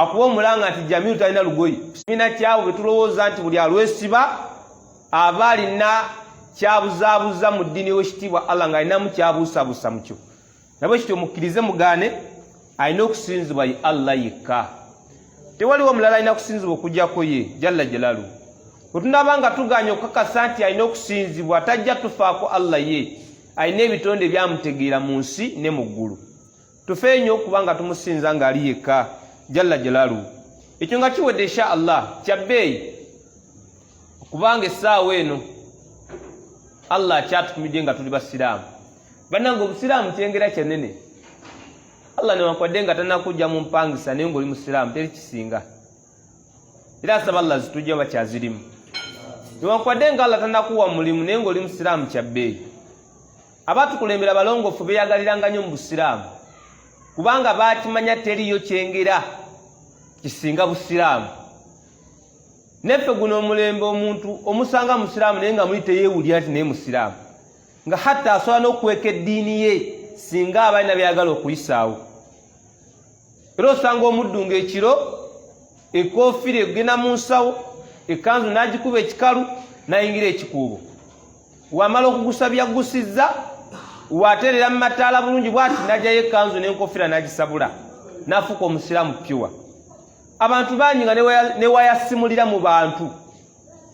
akuwa omulanga ati Jamiru talina lugoyi kimina kyawe betulowooza nti buli alwesiba aba alina kyabuzaabuza mu ddiini w'ekitiibwa Allah ng'alinamu kyabuusabuusa mukyo nabwe kityo mukkirize mugaane alina okusinzibwa ye Allah yekka tewaliwo omulala alina kusinzibwa okugyako ye jalla jalaalu bwe tunaba nga tuganya okukakasa nti alina okusinzibwa tajja tufaako Allah ye alina ebitonde ebyamutegeera mu nsi ne mu ggulu tufe nnyo okuba nga tumusinza ng'ali yekka jalla jalaalu ekyo nga kiwedde insha Allah kyabbeeyi okubanga essaawa eno Allah akyatutumidde nga tuli basiraamu bannange obusiraamu kyengera kyenene Allah newankwadde nga tannakujja mu mpangisa naye ng'oli musiraamu teri kisinga era asaba Allah zitujja bakyazirimu newankwadde nga Allah tannakuwa mulimu naye ng'oli musiraamu kyabbeeyi abatukulembera balongoofu beeyagaliranga nnyo mu busiraamu kubanga baakimanya teriyo kyengera kisinga busiraamu neffe guno omulembe omuntu omusanga musiraamu naye nga muli teyeewulira nti naye musiraamu nga hatta asobola n'okuweka eddiini ye singa abalina byagala okuyisaawo era osanga omuddu ng'ekiro ekkofiira egenda mu nsawo ekkanzu n'agikuba ekikalu n'ayingira ekikuubo wamala okugusabya gusizza waterera mu mataala bulungi bw'ati n'ajjayo ekkanzu n'enkofiira n'agisabula n'afuuka omusiraamu pyuwa abantu bangi nga ne wayasimulira mu bantu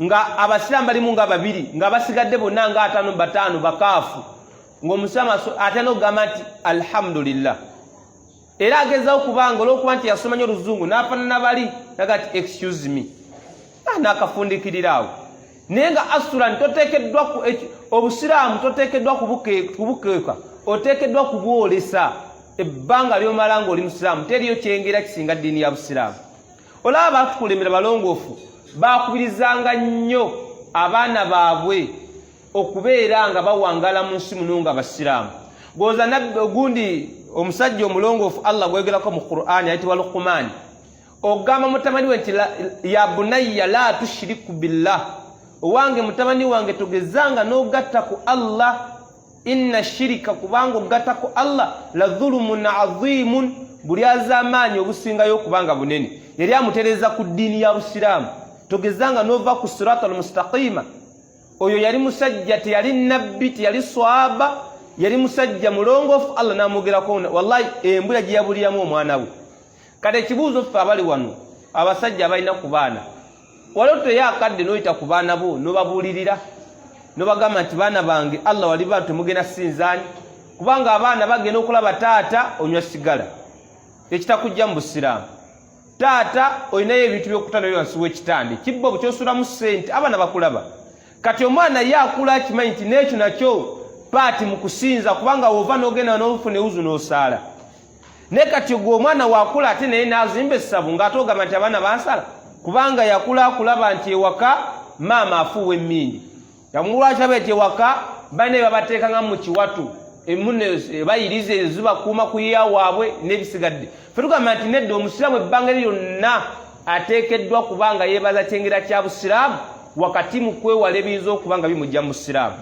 nga abasiraamu balimu nga babiri nga basigadde bonna nga 5 batano bakaafu ng'omusiraamu ate n'ogamba nti alhamdulillah era agezaho kubanga olw'okuba nti yasoma nnyo oluzungu n'afaanana bali naga ti excuse me n'akafundikirira awo naye nga asulan toteekeddwa obusiraamu toteekeddwa kubukeeka oteekeddwa kubwolesa ebbanga ly'omala ng'oli musiraamu teriyo kyengera kisinga ddiini ya busiraamu olaba batukulembera balongoofu baakubirizanga nnyo abaana baabwe okubeera nga bawangala mu nsi muno nga basiraamu goza nabbi ogundi omusajja omulongoofu Allah gwegerako mu Qur'ani ayitibwa Luqman ogamba mutamani we nti ya bunayya la tushiriku billah owange mutamani wange togezanga n'ogatta ku Allah inna shirika kubanga ogatta ku Allah la dhulumun azimun buli azamaanyi obusingayo okubanga bunene yali amutereza ku ddiini ya busiraamu togezanga n'ova ku sirata almustaqima oyo yali musajja teyali nabbi teyali swaba yali musajja mulongoofu Allah n'amwogerako wallahi embula gye yabuliramu omwana we kati ekibuuzo ffe abali wano abasajja abalina ku baana waliwo teyakadde n'oyita ku baana bo n'obabuulirira n'obagamba nti baana bange Allah wali bantu temugenda sinzaani kubanga abaana bagenda okulaba taata onywa sigala ekitakujja mu busiraamu taata olinayo ebintu by'okutanayo wansi w'ekitande kibbo bukyosulamu ssente abaana bakulaba kati omwana ye akula akimanyi nti n'ekyo nakyo paati mu kusinza kubanga wova n'ogenda n'ofuna ewuzu n'osaala naye kati gwe omwana waakula ate naye n'azimba essabu ng'ate ogamba nti abaana bansala kubanga yakula akulaba nti ewaka maama afuuwa emmindi yamulwakaba eti ewaka balina babateekanga mu kiwatu emune bayirize zibakuuma ku yiya waabwe n'ebisigadde fe tugamba nti nedda omusiraamu ebbanga lyonna ateekeddwa kubanga yeebaza kyengera kya busiraamu wakati mu kwewala ebiyinza okubanga bimujja mu busiraamu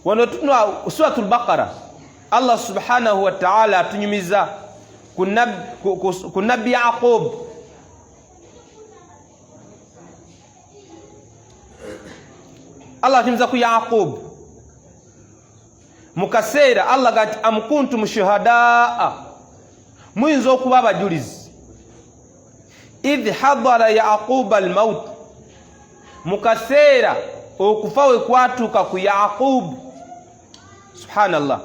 wano tuna suratul Baqara Allah subhanahu wa ta'ala atunyumiza ku nabbi Yaqub Allah atunyumiza ku Yaqub mukaseera Allah gati am kuntum shuhadaa muyinza okuba abajulizi idh hadara Yaqub al-maut mukaseera okufa we kwatuuka ku Yaqub subhanallah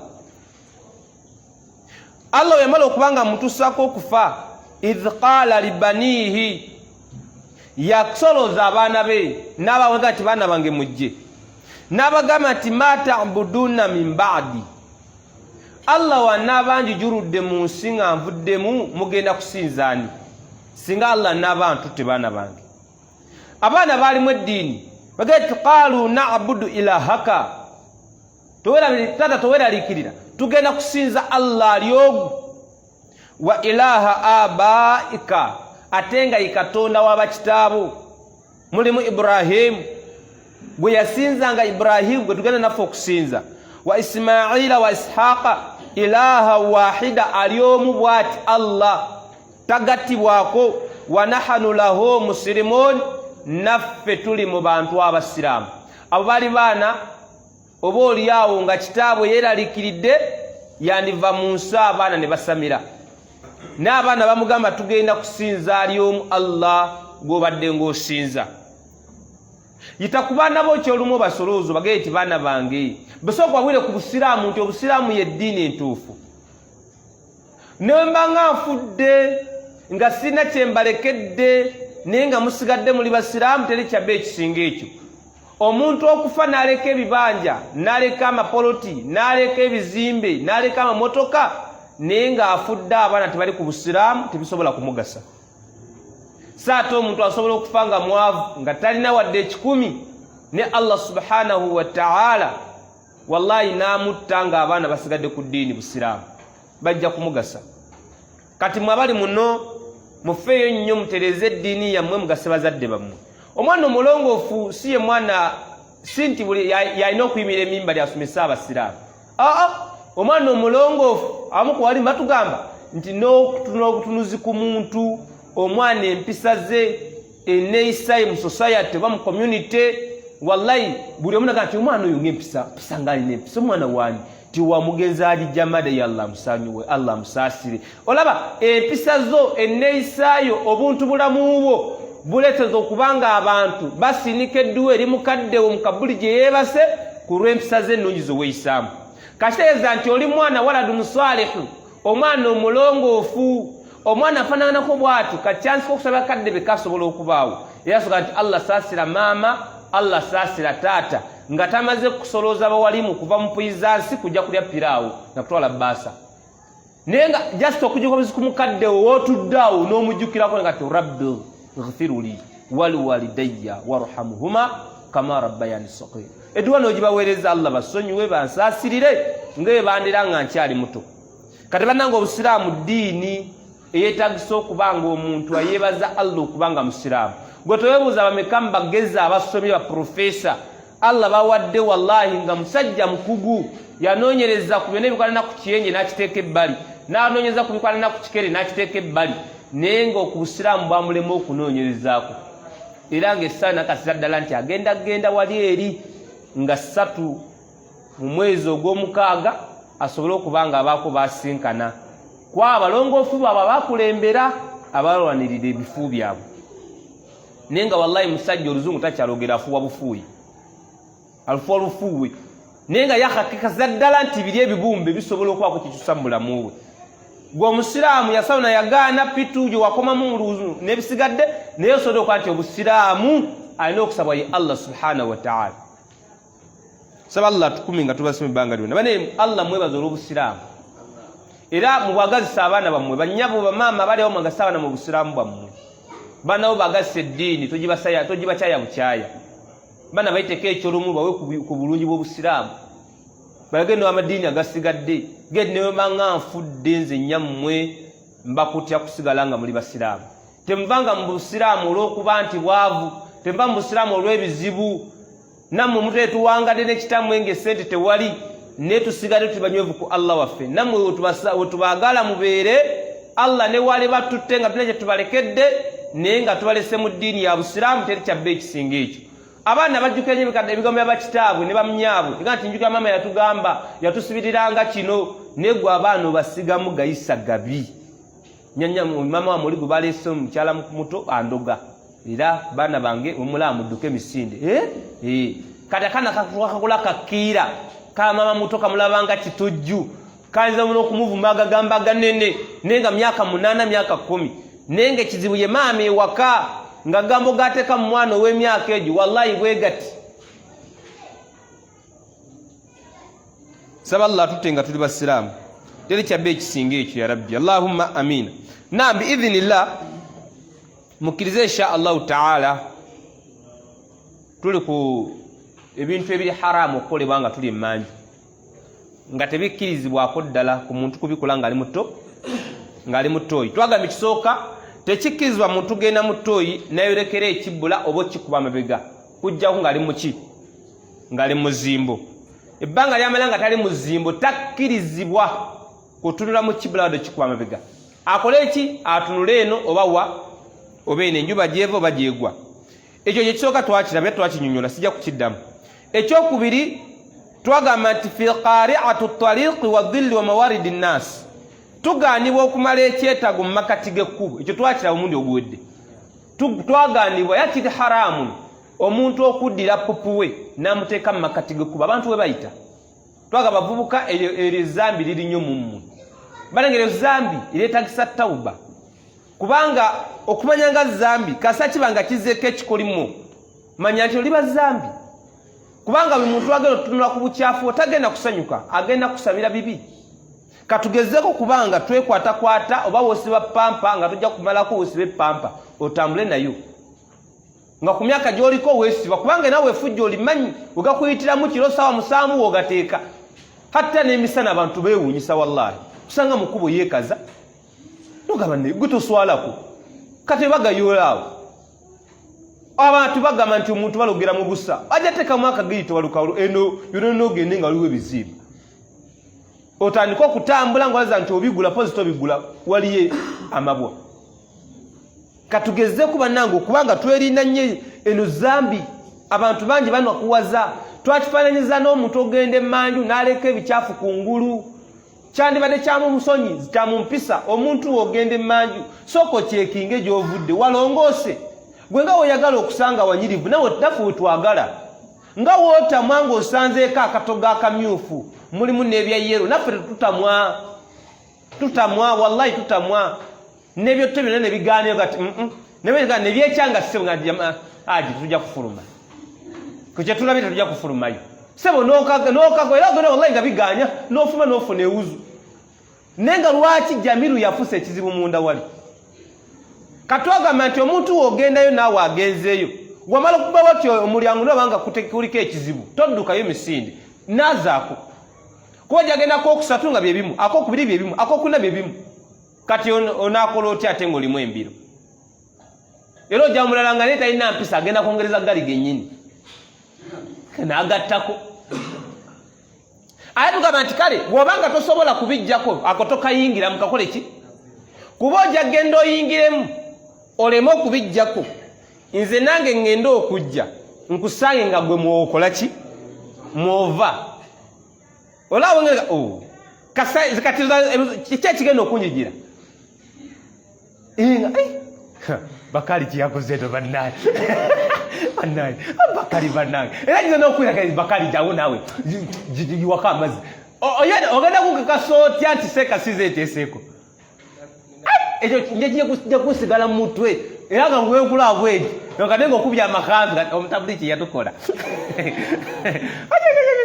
Allah yamala okubanga mutusako okufa idh qala libanihi yakusoloza abaana be n'abawega nti baana bange mujje n'abagamba nti ma ta'buduna min ba'di Allah wanaabanjijuludde mu nsi nga nvuddemu mugenda kusinzaani singa Allah n'abantu tebaana bange abaana baalimu eddiini bagati qaalu na'budu ilahaka tata toweraliikirira tugenda kusinza Allah alyogu wa ilaha abaika ate nga ye katonda w'abakitaabo mulimu Ibrahimu gwe yasinzanga Ibrahimu gwe tugenda naffe okusinza wa Ismaila wa Ishaqa ilaha wahida alyomu bwati Allah tagatibwako wa nahanu lahu muslimun naffe tuli mu bantu abasiraamu abo bali baana oba oliawo nga kitaabwe yeeraliikiridde yandiva mu nsi abaana ne basamira n'abaana bamugamba tugenda kusinza ali omu Allah gw'obadde ng'osinza yita ku baana bo kyolumu basoloozo bagee ti baana bange basooka babwire ku busiraamu nti obusiraamu yeddiini entuufu ne mba nga nfudde nga sina kyembalekedde naye nga musigadde muli basiraamu teri kyabbe ekisinga ekyo omuntu okufa n'aleka ebibanja n'aleka amapoloti n'aleka ebizimbe n'aleka amamotoka naye ng'afudde abaana tebali ku busiraamu tebisobola kumugasa saate omuntu asobola okufa nga mwavu nga talina wadde 10 ne Allah subhanahu wa ta'ala wallahi n'amutta nga abaana basigadde ku ddiini busiraamu bajja kumugasa kati mwabali muno mufeeyo nnyo mutereze eddiini yammwe mugase bazadde bammwe omwana omulongoofu si ye mwana si nti yalina okuyimira emimba lyasomesa abasiraamu omwana omulongoofu abamu ku walimu batugamba nti n'okutuna obutunuzi ku muntu omwana empisa ze eneeyisa ye mu society oba mu community wallahi buli omu naga nti omwana oyo ng'empisa nga alina empisa omwana waani ti wamugenzi agijja mada ya Allah musanyuwe Allah musaasire olaba empisa zo eneeyisaayo obuntu bulamu bwo buleeteza okubanga abantu basinika edduwa eri mukaddewo mu kabuli gye yeebase ku lw'empisa ze ennungi ze weeyisaamu kakitegeeza nti oli mwana waladun salihu omwana omulongoofu omwana afaananako bw'ati kacyansi k'okusaba kadde be kasobola okubaawo era asobola nti Allah saasira maama Allah saasira taata nga tamaze kusolooza bawalimu kuva mu puizansi kujja kulya piraawo na kutwala baasa naye nga just okujjuka buzi ku mukaddewo wootuddeawo n'omujjukirako nga ti rabbi ighfiru li waliwalidayya warhamuhuma kama rabbayani saghira edduwa n'ogibaweereza Allah basonyiwe bansaasirire ng'ebandira nga nkyali muto kati bannanga obusiraamu ddiini eyeetagisa okuba nga omuntu ayeebaza Allah okubanga musiraamu gwe toweebuuza bameka bagezi abasomye baprofesa Allah bawadde wallahi nga musajja mukugu yanoonyereza ku byonna ebikwalana ku kiyenje n'akiteeka ebbali n'anoonyereza ku bikwalana ku kikere n'akiteeka ebbali naye ng'oku busiraamu bwamulema okunoonyerezaako era ng'essaala nakasira ddala nti agenda wali eri nga 3 mu mwezi ogw'omukaaga asobole okuba nga abaako basinkana kwa abalongoofu baabwe abakulembera abalwanirira ebifu byabwe naye nga wallahi musajja oluzungu takyalogera afuwa bufuuyi alufuwa olufuuwe naye nga yakakikaza ddala nti biri ebibumbe bisobola okubaako kikyusa mu bulamu bwe gwe omusiraamu yasawuna yagaana pitu gye wakomamu muluzu n'ebisigadde naye osobola okuba nti obusiraamu alina okusabwa ye Allah subhanahu wa ta'ala saba Allah tukumi nga tubasoma ebbanga lyonna bane Allah mwebaza olw'obusiraamu era mubagazisa abaana bammwe bannyabo bamaama baliawo mwagasa abaana mu busiraamu bwammwe banawo bagasa eddiini togibakyaya bukyaya bana bayiteko ekyolumu bawe ku bulungi bw'obusiraamu bagende amadiini agasigadde gedi newe manga nfudde nze nyammwe mbakutya kusigala nga muli basiraamu temuvanga mu busiraamu olw'okuba nti bwavu temuva mu busiraamu olw'ebizibu nammwe mutule tuwangadde n'ekitammwe ng'essente tewali ne tusigadde tubanywevu ku Allah waffe nammwe wetubaagala mubeere Allah ne wale batutte nga tulina kye tubalekedde naye nga tubalese mu ddiini ya busiraamu teri kyabbe ekisinga ekyo abaana bajjukira nnyo ebigambo by'abakitaabwe ne bamnyaabwe nga nti njukira maama yatugamba yatusubiriranga kino naye gwe abaana obasigamu gayisa gabi nyanya maama wa muli gwe baleese omukyala muto andoga era baana bange omulaba mudduke emisinde kati akaana kakula kakiira ka maama muto kamulabanga kitujju kayinza muno okumuvuma agagamba aganene naye nga myaka 8 myaka 10 naye nga ekizibu ye maama ewaka nga gambo gateeka mu mwana ow'emyaka egyo wallahi bwe gati saba Allah tutte nga tuli basiraamu teri kyabbe ekisinga ekyo ya rabbi allahumma amina naam biidhinillah mukkirize insha allahu taala tuli ku ebintu ebiri haramu okukolebwa nga tuli emmanju nga tebikkirizibwako ddala ku muntu kubikola ng'ali muto ng'ali mutoyi twagambye kisooka tekikkirizibwa muntu genda mutoyi nayorekera ekibbula oba okikuba amabega kujjaku ng'ali muki ng'ali muzimbo ebbanga lyamala nga tali muzimbo takkirizibwa kutunula mu kibbula wadde okikuba amabega akole eki atunule eno oba wa oba eno enjuba gyeva oba gyegwa. Ekyo kyekisooka twakirabye twakinyonyola sijja kukiddamu. Ekyokubiri twagamba nti fi qari'atu ttariqi wa dhilli wa mawaridi nnaasi, tugaanibwa okumala ekyetaago mu makati g'ekkubo. Ekyo twakiraba omundi oguwedde. Twagaanibwa era kiri haramu omuntu okuddira pupu we n'amuteeka mu makati g'ekkubo. Abantu we bayita twagamba bavubuka eryo zambi liri nnyo mu mmwe. Balengera zambi ireetagisa tawuba, kubanga okumanya nga zambi kasa kibanga kizeeko ekikolimu manya nti oliba zambi, kubanga buli muntu agenda otunula ku bukyafu otagenda kusanyuka, agenda kusabira bibi. Katugezeeko kubanga twekwatakwata oba wosiba pampa nga tujja kumalako wosibe pampa otambule nayo nga ku myaka gy'oliko weesiba, kubanga nawe efujja olimanyi ogakuyitiramu kiro sawa musaamu wogateeka. Hatta n'emisana abantu beewuunyisa wallahi, kusanga mu kkubo yeekaza nogamba ne gwe toswalako kati bagayolaawo. Abantu bagamba nti omuntu balogera mu busa ajja teekamu akagiri tewalukawo eno yonna ogende nga waliwo ebizibu. Otandika okutambula ng'olaza nti obigula pozi tobigula waliyo amabwa. Katugezeeko bannange okubanga twerinda nnyo eno zambi. Abantu bangi banakuwaza, twakifaananyiza n'omuntu ogenda emmanju n'aleka ebikyafu ku ngulu. Kyandibadde kyamu musonyi kyamu mpisa omuntu ogenda emmanju sooka okyekinge gy'ovudde walongoose. Gwe nga woyagala okusanga wanyirivu naffe wetwagala nga wootamwa ng'osanzeeko akatoga akamyufu mulimu n'ebya yero, naffe tutamwa wallahi tutamwa. N'ebyoto byonna ne bigaanayo gati ne byekyanga ssebo nga aji tujja kufuluma ku kye tulabye tetujja kufulumayo ssebo n'okago era ogenda wallahi nga biganya n'ofuma n'ofuna ewuzu. Naye nga lwaki Jamiru yafusa ekizibu munda wali? Katwagamba nti omuntu wogendayo naawe agenzeeyo wamala okuba watyo omulyango nobanga kuliko ekizibu toddukayo misinde nazaako kuba gyagendako okusatu nga byebimu, akokubiri byebimu, akokuna byebimu. Kati onaakola otya ate ng'olimu embiro? Era ojja mulala nga naye talina mpisa agenda kwongereza gali gennyini n'agattako. Ate tugamba nti kale bw'obanga tosobola kubijjako ako tokayingira mukakole ki? Kuba ojja genda oyingiremu oleme okubijjako, nze nange ngenda okujja nkusange nga gwe mwokola ki? Mwova olaawo ngega kati kiki ekigenda okunyigira? Bakali kiyakoze eto bannaye bannaye bakali bannaye era kiza n'okwiraga bakali jawo naawe giwaka amazzi ogenda kukakasa otya nti seeka sizeeteeseeko ekyo kijja kusigala mu mutwe era nga ngwenkula bwegi okadde ng'okubya amakanzu omutabuli kye yatukola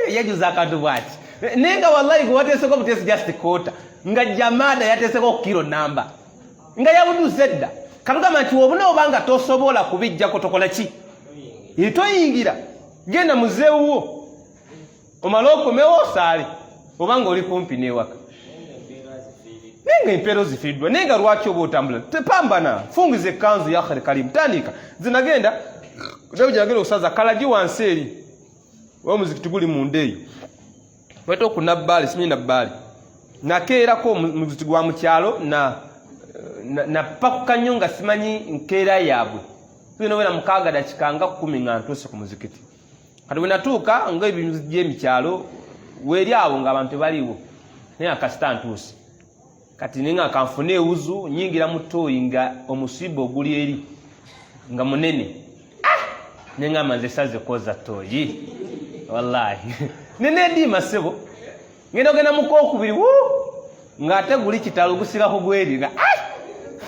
yajuza akantu bwati naye nga wallahi gwe wateeseko obuteesi just kota nga jamada yateeseko kilo namba nga yabuduuse dda. Katugamba nti obuna obanga tosobola kubijjako tokola ki? Toyingira, genda muzeewo omale okomewo osaale obanga oli kumpi n'ewaka. Naye nga empeero zifiddwa, naye nga lwaki oba otambula tepambana, fungiza ekkanzu ya akhiri kalimu tandika. Zinagenda nagenda okusaza kalagi wansi eri omuzikiti guli munda eyo weta okunabbaali simanyi nabbaali nakeerako omuzikiti gwa mu kyalo na pakukanyo nga simanyi nkeera yaabwe tulina wera mukaaga dakika nga 10 nga ntuuse ku muzikiti. Kati bwe natuuka ng'ebintu by'emikyalo weeri awo ng'abantu baliwo naye akasita ntuuse kati ninga kanfune ewuzu nyingira mu ttooyi nga omusiba oguli eri nga munene nengamba nze saze koza ttooyi wallahi nenediima ssebo ngenda ogenda mukookubiri ng'ate guli kitalo gusirako gweri nga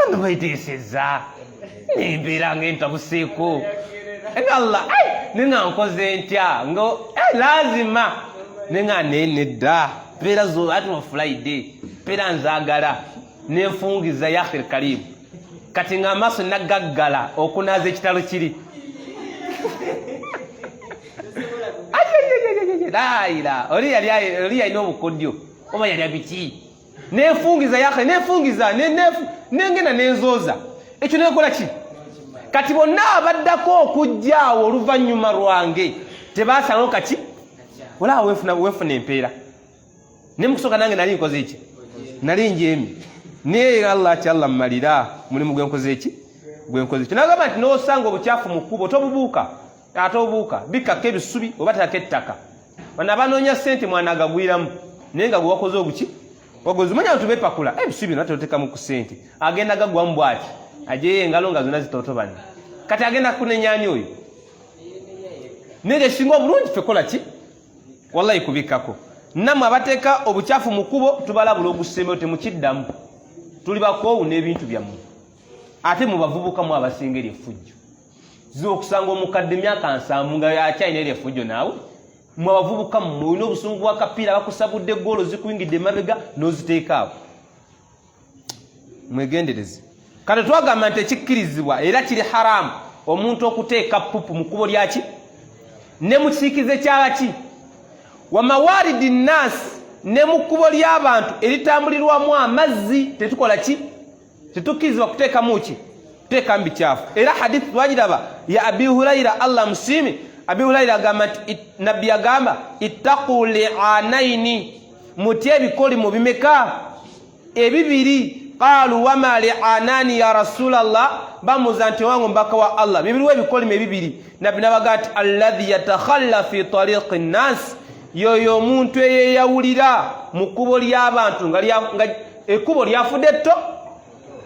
ano bayiteeseza nembeera ng'entabuseeko Allah nenga nkoze ntya nga lazima nenga nenedda mpeera zo ati wa Friday mpeera nzaagala nenfungiza ya akhiri kalimu kati nga amaaso nagaggala okunaaza ekitalo kiri laira oli yalina obukodyo oba yalya biki nenfungiza yakhiri nenfungiza nengenda nenzooza ekyo nekola ki? Kati bonna abaddako okujjaawo oluvannyuma lwange tebaasangawo kaki? Olaawo weefuna empeera ne mukusooka nange nali nkoze eki? Nali njeemi niye Allah kyalla mmalira mulimu gwenkoze eki gwenkoze eki nagamba nti n'osanga obukyafu mu kkubo tobubuuka ate obuuka bikkako ebisubi oba taka ettaka bano abanoonya ssente mwana agagwiramu naye nga gwe wakoze obuki wagozi manya nti bepakula ebisubi natotekamu ku ssente agenda gagwamu bw'ati ajeyo engalo nga zonna zitotobane kati agenda kunenyaani oyo naye esinga obulungi fekola ki wallahi kubikkako nammwe abateeka obukyafu mu kkubo tubalabula ogusembeyo temukiddamu tuli bakoowu n'ebintu byammwe ate mubavubukamu abasinga effujjo ziba okusanga omukadde myaka 7 nga akyalina eryeffujjo naawe mwe abavubukamu olina obusungu bw'akapiira bakusabudde eggoolo zikuyingidde emabega n'oziteeka awo mwegendereze kati twagamba nti ekikkirizibwa era kiri haramu omuntu okuteeka pupu mu kkubo lyaki ne mu kisiikize kyabaki wa mawaridi nnaasi ne mu kkubo ly'abantu eritambulirwamu amazzi tetukola ki tetukkirizibwa kuteekamu ki kuteekamu bikyafu era hadithi twagiraba ya abi hurayira allah musiime abi hurayira agamba nti nabbi agamba ittaqu li'anaini mutye ebikolimo bimeka ebibiri qalu wama li'anani ya rasulallah bamuza nti wangu mbaka wa allah bibiriwo ebikolimo ebibiri nabbi nabaga nti alladhi yatakhalla fi tariqi nnas yoyo omuntu eyeyawulira mu kkubo ly'abantu nga ekkubo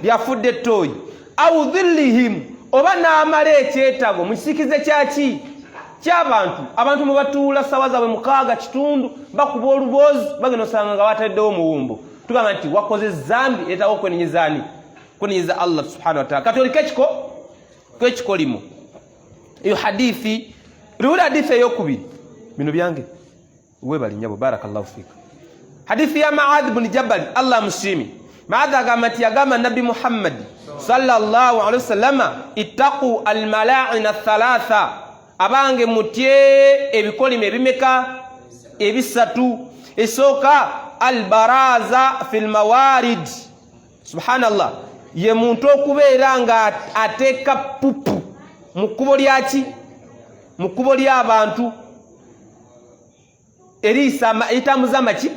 lyafudde ettooyi au dhillihim oba n'amala ekyetago mu kisikize kyaki ky'abantu abantu mwe batuula sawa zaabwe 6 kitundu bakuba oluboozi bagenda osanga nga bataddewo omuwumbo tugamba nti wakoze zambi etawo okwenenyezani kwenenyeza allah subhanahu wa ta'ala kati oliko ekikolimo eyo hadithi riwula hadithi eyokubiri bino byange webali nyabo barakallahu fika hadithi ya Maadh ibn Jabal allah musimi Maadh agamba nti yagamba nabi Muhammad sallallahu alaihi wasallama ittaqu almala'ina thalatha abange mutye ebikolimo ebimeka ebisatu esooka albaraza fil mawarid subhanallah ye muntu okubeera nga ateeka pupu mu kkubo lyaki mu kkubo ly'abantu eritambuza amaki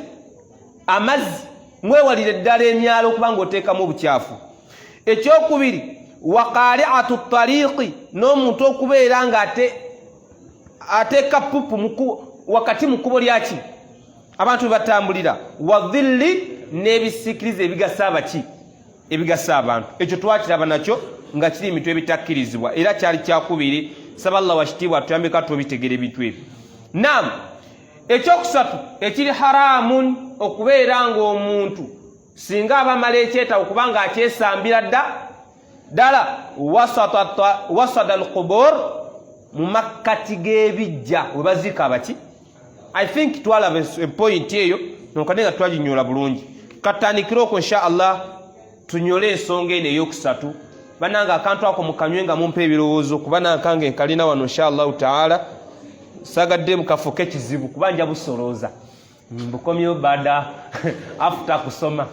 amazzi mwewalire ddala emyalo okubanga oteekamu obukyafu ekyokubiri waqari'atu ttariqi n'omuntu okubeera nga ateeka pupu wakati mu kkubo lyaki abantu batambulira wadhilli n'ebisikiriza ebigasa abaki ebigasa abantu ekyo twakiraba nakyo nga kiri emitwe ebitakkirizibwa era kyali kyakubiri saba allah wakitiibwa atuyambeko tubitegera ebintu ebyo nam ekyokusatu ekiri haramun okubeera ng'omuntu singa abamala ekyetawo kubanga akyesambira ddala wasada alqubur mu makkati g'ebijja we baziika abaki I think twalaba point eyo nokane nga twaginyola bulungi katandikira okwo insha allah tunyole ensonga eno eyokusatu bananga akantu ako mukanywe nga mumpa ebirowoozo kuba nankange nkalina wano insha allahu taala sagadde mukafuke kizibu kubanja busolooza mbukomyo bada after kusoma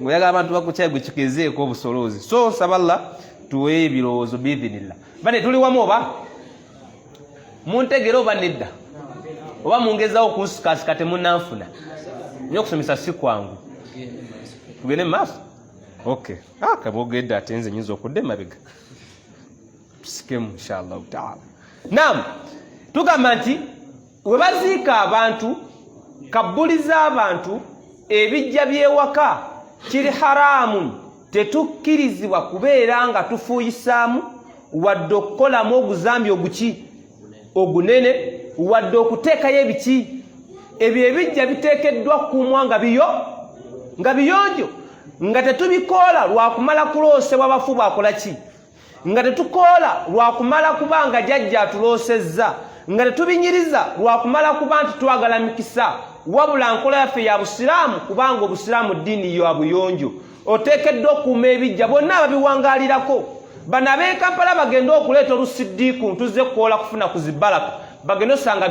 ngoyaga abantu bakuchaye gukikizeeko obusoloozi so saballa tuwe ebirowoozo biidhinillah bane tuli wamu oba muntegera oba nedda oba mungezawo kunsikasika temunanfuna nyo okusomesa si kwangu tugende mu maaso okay kabogedde ate nze nyinza okudda emabega tusikemu inshallah taala nam tugamba nti we baziika abantu kabuliza abantu ebijja byewaka kiri haramu tetukkirizibwa kubeera nga tufuuyisaamu wadde okukolamu oguzambi ogunene wadde okuteekayo ebiki ebyo ebijja biteekeddwa kuumwa nga biyonjo nga tetubikoola lwakumala kuloosebwa bafu bwakola ki nga tetukoola lwakumala kuba nga jjajja atuloosezza nga tetubinyiriza lwakumala kuba nti twagala mikisa wabula nkola yaffe ya busiraamu kubanga obusiraamu ddiini ya buyonjo oteekeddwa okuuma ebijja bonna ababiwangaalirako bano ab'e Kampala bagenda okuleeta olusiddiiku ntuze kukoola kufuna ku zibalaka bagenda osanga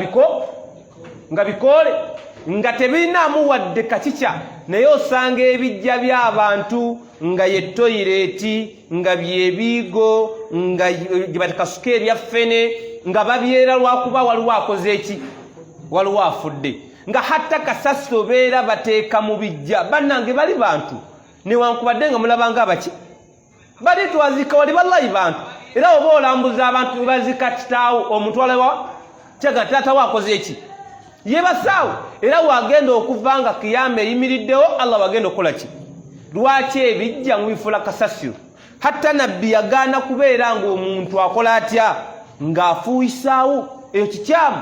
nga bikoole nga tebirinamu wadde kakikya naye osanga ebijja by'abantu nga ye toyireeti nga byebiigo nga gebatekasuka ebyaffene nga babyera lwakuba waliwo akoze eki waliwo afudde nga hatta kasasiro beera bateeka mu bijja bannange bali bantu newankubadde nga mulabanga abaki bali twazika wali ballahi bantu era oba olambuza abantu bazika kitaawo omutwalewa kyaga taata wakoze eki yebasaawo era wagenda okuvanga kiyama eyimiriddewo Allah wagenda okukola ki lwaki ebijja mubifula kasasiro hatta nabbi yagaana kubeera ng'omuntu akola atya ng'afuuyisaawo eyo kikyamu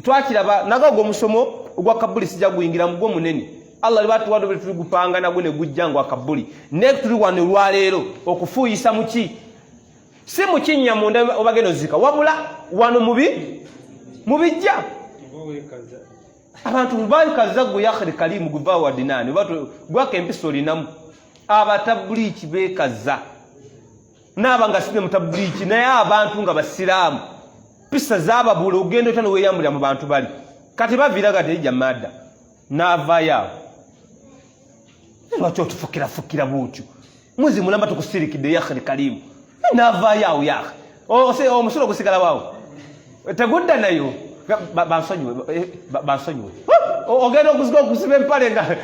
twakiraba nagago omusomo ogwa kabuli sijja guyingira mugwo munene Allah libatuwadde bwe tuli gupanga nagwo ne gujja ngo akabuli ne tuli wano lwaleero okufuuyisa muki si mukinnya munda obageno zika wabula wano mubijja abantu bayikaza gwe yakhri kalimu guva wa dinani batu gwaka empisoli namu abatabuliiki beekaza n'abanga sine mutabuliiki naye abantu nga basiraamu pisa zaababula ogenda otano weeyambulira mu bantu bali kati baviraga tejja madda n'avaayo lwaki otufukirafukira butyo mwezi mulamba tukusirikidde yakhri kalimu n'avaayo awo yakhe omusolo gusigala waawo tegudda nayo bansonyiwe ogenda okuziga okusiba empale nga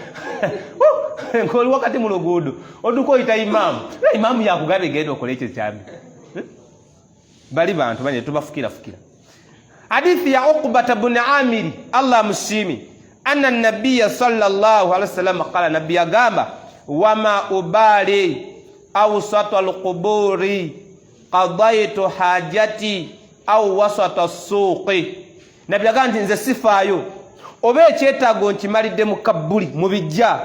ng'oli wakati mu luguudo odduka oyita imaamu yakugaba egenda okola ekyo kyami bali bantu bane tubafukirafukira hadithi ya Uqbata bun Amiri Allah musimi anna nabiyya sallallahu alaihi wasallam qala nabiy agamba wama ubali awsatu alquburi qadaitu hajati au wasata suqi nabiy agamba nze sifaayo oba ekyetaago nkimalidde mu kabbuli mu bijja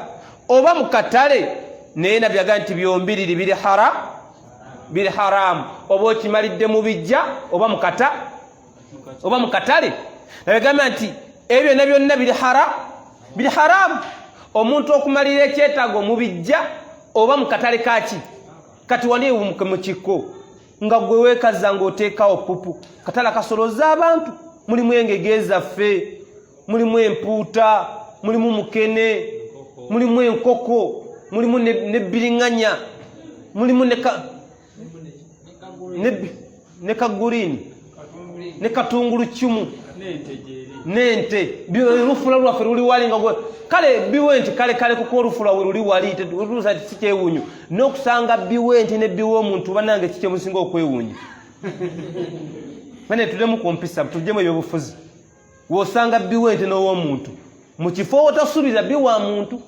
oba mu katale naye nabiy agamba nti byombiriri biri haramu oba okimalidde mu bijja oba mu katale nabiy agamba nti ebyo byonna biri haramu omuntu okumalira ekyetaago mu bijja oba mu katale kaki kati wali mu kiko nga gwe weekaza ng'oteekawo pupu katala kasoloza abantu mulimu engege ezaffe mulimu empuuta mulimu mukene mulimu enkoko mulimu nebbiringanya mulimu ne kagurini ne katungulu kimu nente olufula lwaffe luli wali nga kale biwenti kale kuko olufula we luli wali sikyewunyu n'okusanga biwenti ne biwa omuntu banange kikye musinga okwewunya bane tulemu kumpisa tujjemu ebyobufuzi wosanga biwenti n'ow'omuntu mu kifo wotasuubiza biwa muntu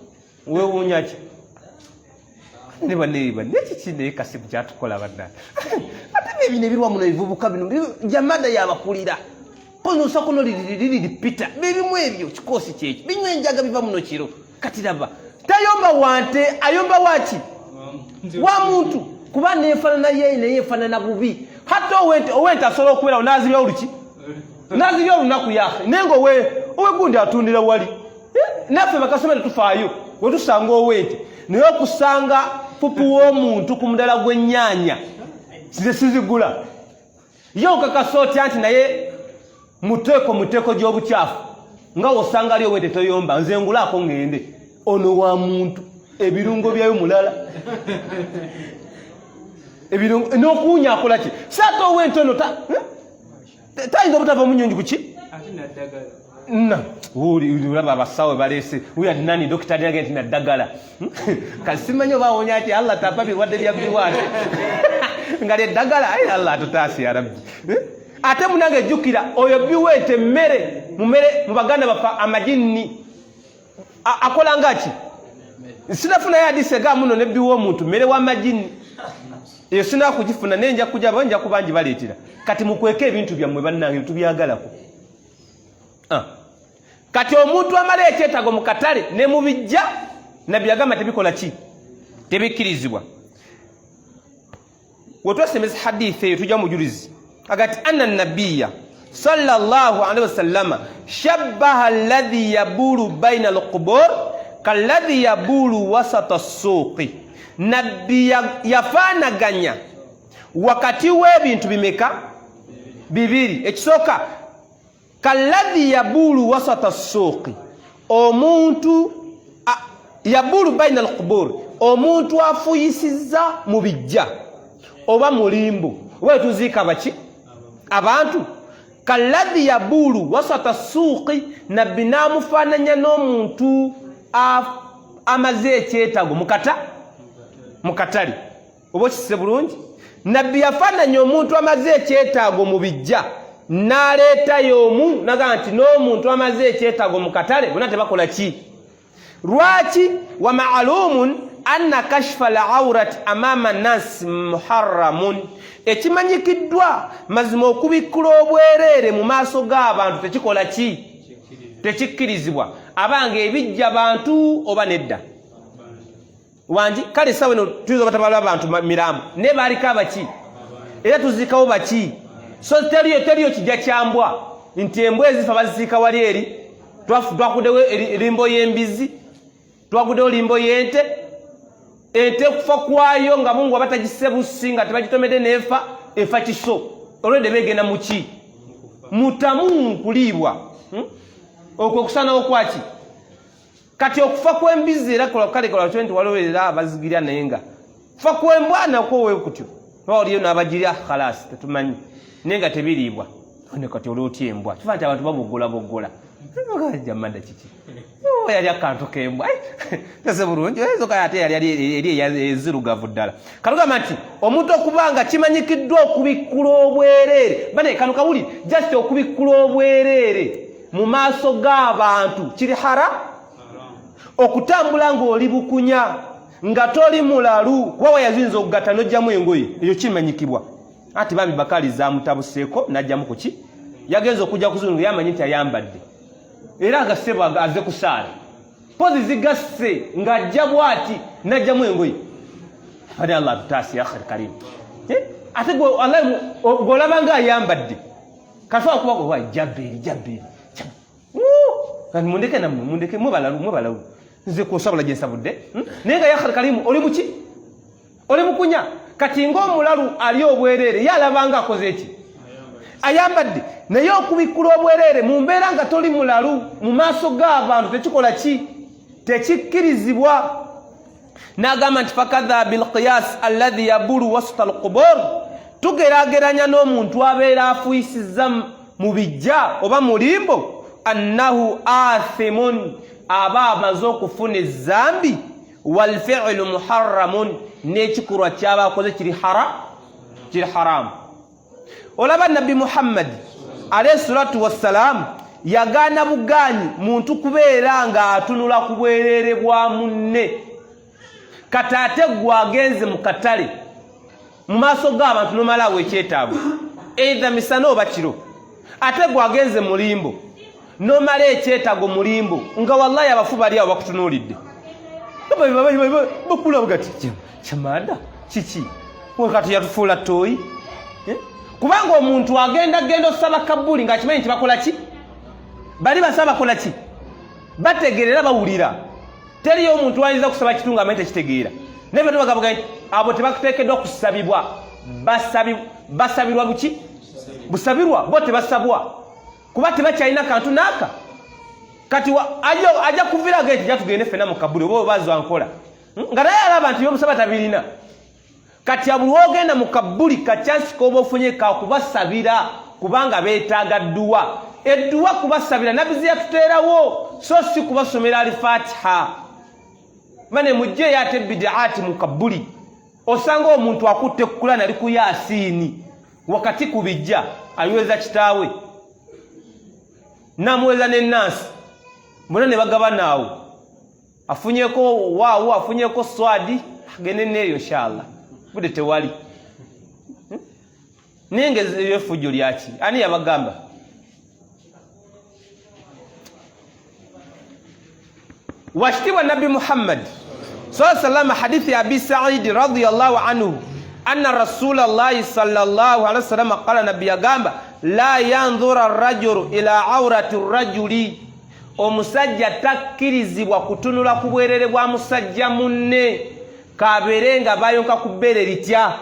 wewunya ki neba nekikine kasibu kyatukola bannange ate nebino ebirwa muno ebivubuka bino jamada yabakulira kono sakono lipita bibimu ebyo kikosi kyekyo binywa enjaga biva muno kiro kati laba tayomba wante ayomba waki wa muntu kuba neefaanana yeye neyeefaanana bubi hatta owente asobola okubeera nazibya oluki nazibya olunaku yahe nenga owegundi atundira wali naffe bakasomere tufaayo wetusanga owente naye okusanga pupu w'omuntu ku mudala gw'ennyaanya size sizigula ye okakasa otya nti naye muteeko gy'obukyafu nga osanga ali owente toyomba nze ngulaako ngende ono wa muntu ebirungo byayo mulala ebirungo n'okuwunya akola ki saata owente ono tayinza obutava munyonyi kuki ulaba abasawo baleese uya nani dokita lyage nti naddagala kasimanyi obawonya ati Allah tapa birwadde bya biwaate nga lyeddagala aye Allah atutaasi ya rabbi ate munange jjukira oyo biweete mmere mu baganda bafa amajinni akola ngaki sinafunayo hadisi ega muno nebbiwa omuntu mmere w'amajinni eyo sinaa kugifuna naye nja kujaba nja kubangi baleetera kati mukweka ebintu byammwe bannange tubyagalako kati omuntu amala ekyetaago mu katale ne mu bijja nabbi yagamba tebikola ki tebikkirizibwa wetwasemeza hadithi eyo tujja mujulizi agati anna nabiyya sallallahu alaihi wasallama shabbaha alladhi yabulu baina alqubur kalladhi yabulu wasata as-suqi nabbi yafaanaganya wakati w'ebintu bimeka bibiri ekisooka kalladhi yabulu wasata as-suqi omuntu yabulu baina alqubur omuntu afuyisiza mu bijja oba mulimbu oba tuziika baki abantu kalladhi yabulu wasata suuqi nabbi namufaananya n'omuntu amaze ekyetaago mu katale oba okisse bulungi nabbi yafaananya omuntu amaze ekyetaago mu bijja n'aleetayo omu naga nti n'omuntu amaze ekyetaago mu katale bonna tebakola ki lwaki wa ma'lumun anna kashfa al-awrati amama an-nas muharramun ekimanyikiddwa mazima okubikkula obwereere mu maaso g'abantu tekikola ki tekikkirizibwa abanga ebijja abantu oba nedda wangi kale sawe no tuizo batabala abantu mirambo ne baliko abaki era tuzikawo baki so teriyo kijja kyambwa nti embwa ezifa bazisiika wali eri twakudewo limbo y'embizi twakudewo limbo y'ente ente kufa kwayo nga Mungu abatagisebusi nga tebagitomedde nefa efa kiso olwedde begenda muki mutamu kuliibwa okwo kusana okwaki kati okufa kw'embizi era kale kola nti waliwo era abazigirya naye nga kufa kw'embwa nakwo weekutyo waliyo n'abagirya khalasi tetumanyi naye nga tebiriibwa ne kati olwotya embwa kifa nti abantu baboggola jamanda kiki yali akantu k'embwa tase bulungi ezoka ate yali ezirugavu ddala kalugamba nti omuntu okubanga kimanyikiddwa okubikkula obwereere bane kano kawuli just okubikkula obwereere mu maaso g'abantu kiri okutambula ng'oli bukunya nga toli mulalu wawa yaziyinza okugatta n'ojjamu engoye ekyo kimanyikibwa ati bambi bakali zamutabuseeko n'ajjamu ku ki yagenza okujja kuzungu yamanyi nti ayambadde era agasebo aze kusaala pozi zigasse ng'ajja bw'ati n'ajjamu engoye ate Allah tutaasi ya akhir karim ate gw'olaba ng'ayambadde kasobola okuba wa jabbeeri kati mundeke nammwe mundeke mwebalalu nze kusabula gye nsabudde naye nga ya akhir karim oli buki oli bukunya kati ng'omulalu ali obwereere yalabanga akoze eki ayambadde naye okubikkula obwereere mu mbeera nga toli mulalu mu maaso g'abantu tekikola ki tekikkirizibwa n'agamba nti fakadha bilqiyas alladhi yabulu wasita alqubur tugeraageranya n'omuntu abeera afuyisizza mu bijja oba mulimbo annahu athimun aba amaze okufuna ezzambi walfi'lu muharramun n'ekikolwa kyaba akoze kiri haramu olaba nabbi Muhammad alayhi salatu wassalamu yagaana bugaanyi muntu kubeera nga atunula ku bwereere bwa munne kati ate gwagenze mu katale mu maaso g'abantu n'omalaawo ekyetaago eitha misana oba kiro ate gwagenze mulimbo n'omala ekyetaago mulimbo nga wallahi abafu bali awo bakutunuulidde bakula bugati kyamanda kiki kati yatufuula tooyi kubanga omuntu agenda osaba kabuli ng'akimanyi nti bakola ki bali basaba bakola ki bategeerera bawulira teriyo omuntu wayinza kusaba kitu ng'amanyi tekitegeera naye fe tubagabuga nti abo tebakuteekeddwa kusabibwa basabirwa buki busabirwa bo tebasabwa kuba tebakyalina kantu n'aka kati ajja kuviraga eti jatugende ffenna mu kabuli oba obaza nkola nga naye alaba nti byomusaba tabirina kati abuli ogenda mu kabuli kacyansi k'oba ofunye kakubasabira kubanga beetaaga dduwa edduwa kubasabira nabbi zeyatuteerawo so si kubasomera alifatiha mane mujjeyo ate bidaati mu kabuli osanga omuntu akutte kukulana ali ku yaasiini wakati ku bijja anyweza kitaawe namuweza n'ennansi bonna ne bagabanaawo afunyeko waawo afunyeko swadi agende neeyo inshallah budde tewali naye ng'effujjo lyaki ani yabagamba washitibwa nabbi Muhammad sallallahu alaihi wasallam hadithi ya Abi Sa'id radhiyallahu anhu anna rasulallahi sallallahu alaihi wasallam qala nabbi yagamba la yanzura ar-rajulu ila awrati ar-rajuli omusajja takkirizibwa kutunula ku bwerere bwa musajja munne kabeere nga bayonka ku bbeere litya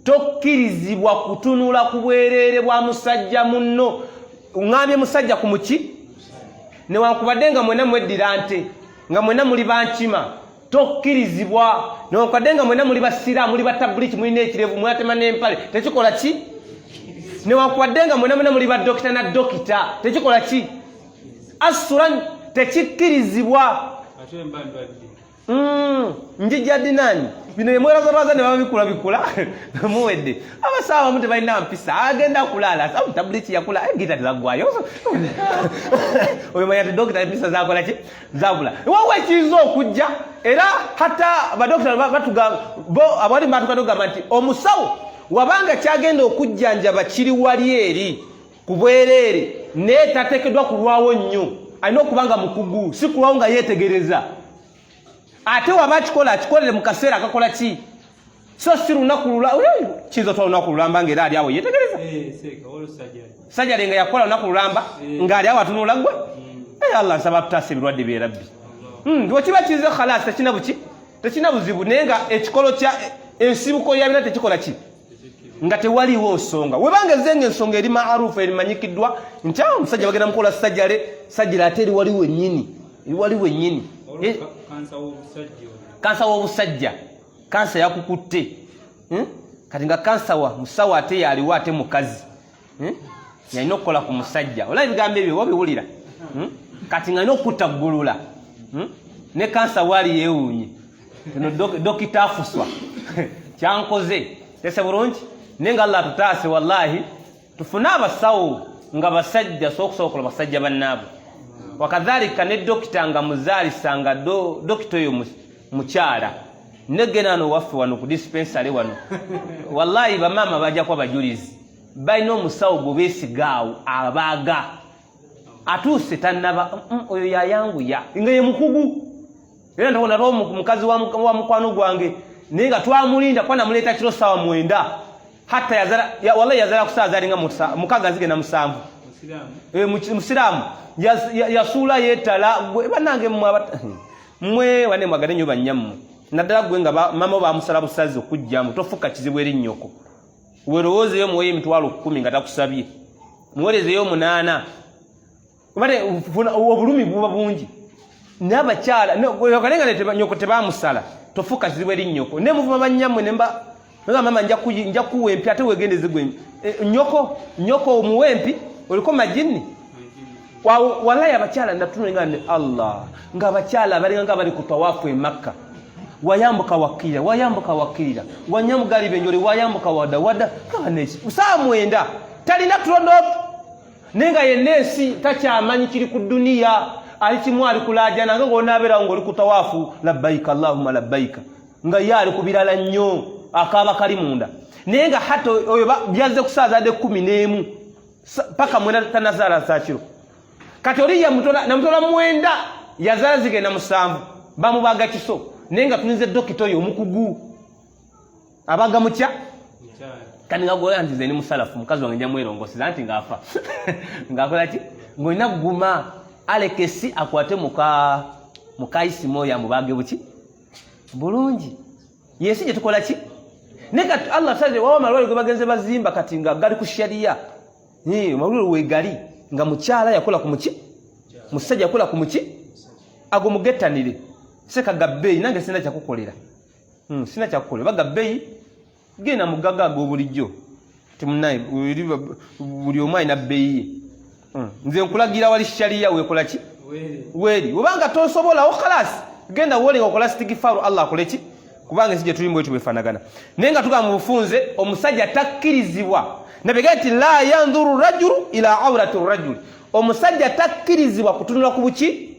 tokkirizibwa kutunula ku bwerere bwa musajja munno ngambye musajja ku muki newankubadde nga mwena mweddira nte nga mwena muli bankima tokkirizibwa newankubadde nga mwena muli basira muli batabuliki mulina ekirevu mwatema n'empale tekikola ki ne wakwaddenga mwena muli ba dokita na dokita tekikola ki asuran tekikkirizibwa ate mbandwadde njijja dinani bino emwerazabaza ne babikula muwedde abasawa mute balina mpisa agenda kulala sabu tableti yakula gita tezagwayo oyo mayate dokita mpisa zakola ki zabula wawe kizo okujja era hata badokita batuga abali batuga nti omusawo wabanga kyagenda okujjanjaba kiri wali eri kubwerere netatekedwa kulwawo nnyo alina okubanga mukugu si kulwawo nga yetegereza ate waba kikolere mu kaseera akakola ki so si lunaku kizo twa lunaku lulamba ng'era ali awo yetegereza sajjale nga yakola lunaku lulamba ng'ali awo atunula gwe Allah nsaba tutaasa ebirwadde byerabbi wekiba kize khalasi tekina buzibu naye nga ekikolo kya ensibuko yabina tekikola ki nga tewaliwo nsonga webanga ezenga ensonga eri maarufu erimanyikiddwa nti awo omusajja bagenda mukola sajjale ate eri waliwo ennyini kansa w'obusajja kansa yakukutte kati nga kansa wa musawo ate yaliwo ate mukazi yalina okukola ku musajja olaba ebigambo ebyo wabiwulira kati nga alina okutta ggulula ne kansa waali yeewuunye eno dokita afuswa kyankoze tese bulungi naye nga Allah atutaase wallahi tufune abasawo nga basajja sokusobola basajja bannaabo wakadhalika ne dokita nga muzaalisa nga dokita oyo mukyala negena no waffe wano ku dispensary wano wallahi bamama bajja kuba bajulizi balina omusawo gwe beesigaawo abaaga atuuse tannaba oyo yayanguya nga ye mukugu era ntona lwo mukazi wa mukwano gwange naye nga twamulinda kwa namuleeta kiro ssaawa 9 hatta wallahi yazala ku ssaawa zalinga mukaga zigenda 7 musiraamu yasuula yeetala banange mmwe wane mwagale nnyo bannyammwe naddala gwe nga mama bamusala busazi okujjamu tofuka kizibu eri nnyoko werowoozeyo muweyo emitwalo 10 nga takusabye muwerezeyo 8 bate obulumi buba bungi n'abakyala okalenga nyoko tebamusala tofuka kizibu eri nnyoko ne muvuma bannyammwe nemba mama nja kuwa empi ate wegendeze gwe nyoko omuwe empi oliko majini wallahi abakyala natunulinga ne Allah nga abakyala balinga nga bali ku tawafu e Makka wayambuka wakirira wanyamugali benjole wayambuka wada kanechi saa 9 talina tulondo nenga yenesi takyamanyi kiri ku dunia ali kimwali kulajana nga ngonaabera ngoli ku tawafu labbaika Allahumma labbaika nga yali kubirala nnyo akaba kali munda nenga hata oyo byaze kusaaza de 11 paka mwenda tanazara sachiro kati oli yamutola namutola 9 yazala zigenda 7 bamubaga kiso nenga tuninze dokita oyo omukugu abaga mutya kani nga goya ntize ni musalafu mukazi wange njamwerongosiza anti ngaafa ngakola ki ngoina guma alekesi akwate mukaisi moya mubage buki bulungi yesi je tukola ki neka Allah saje wawa malwali gwe bagenze bazimba kati nga gali ku sharia malwali wegali nga mukyala yakola ku muki musajja yakola ku muki agomugetanire seka gabbeyi nange sina kyakukolera sina kyakukolera bagabbeyi gena mugaga go bulijjo timunayi buli omwe ina bbeyi nze nkulagira wali sharia wekola ki weli obanga tosobola okhalas genda wole okola stigifaru Allah akoleki kubanga sije tulimbo etu befanagana nenga tuga mu bufunze omusajja takkirizibwa nabegati la yanzuru rajulu ila awrati rajul omusajja takkirizibwa kutunula ku buki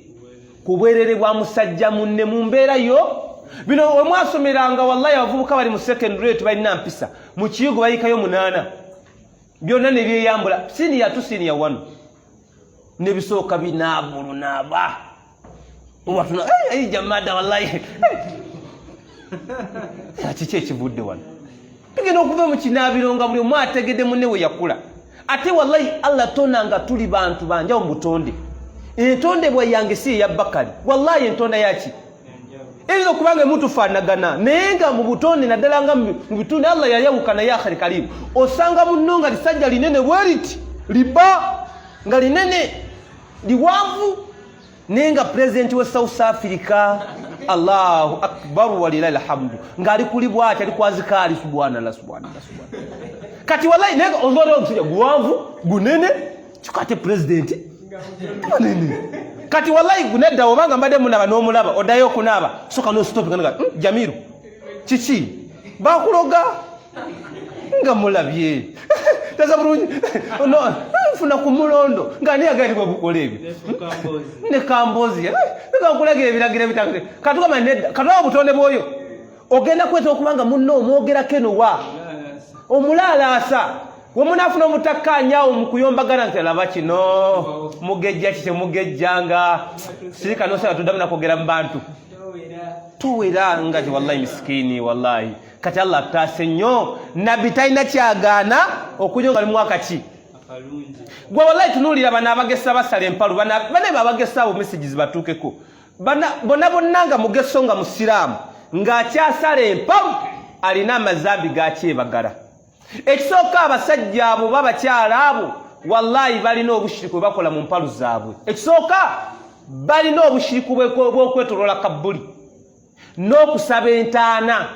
kubwerere bwa musajja munne mu mbeera yo bino omwasomeranga wallahi abavubuka bali mu secondary rate balina mpisa mu kiyigo bayikayo 8 byonna ne byeyambula senior to senior 1 ne bisooka binabulu naba watuna jamada wallahi ati kyekivudde wano tugenda okuva mu kinabiro nga buli omwe ategedde munne we yakula ate wallahi Allah tonanga tuli bantu banja mu butonde entonde bwe yange si ya Bakali wallahi entonda yaki ezo kubanga mtu fanagana nenga mu butonde naddala nga mu bitunde Allah yayawukana ya khali karibu osanga munonga lisajja linene bweriti liba nga linene liwanvu nenga president wa South Africa Allahu akbar walilahi alhamdu ngali kuli bwati ali kwazikali subhanallah kati wallahi nego onzoro omusija guwanvu gunene chukate president nene kati wallahi gunedda obanga mbade munaba n'omulaba odayo kunaba soka no stop ngana Jamiru chichi bakuloga nga mulabye taza bulungi no funa ku mulondo ngani yagati kwa bukolebi ne kambozi ne kakulagire biragire bitagire katuka manedda katwa butonde boyo ogenda kweta okubanga munno omwogera keno wa omulala asa womunafuna mutakanya omukuyomba nti laba kino mugejja kite mugejjanga sirika no sala tudamna kogera mbantu tuwera ngati wallahi miskini wallahi kati Allah tase nnyo nabi talina kyagaana okunyonga mu wakati gwe wallahi tunulira bana abagesa basala empalu bana abagesa abo messages batuukeko bonna bonnanga mugeso nga musiraamu ng'akyasala empalu alina amazambi gakyebagala ekisooka abasajja abo babakyala abo wallahi balina obushiriku bwe bakola mu mpalu zaabwe ekisooka balina obushiriku bw'okwetoloola kabbuli n'okusaba entaana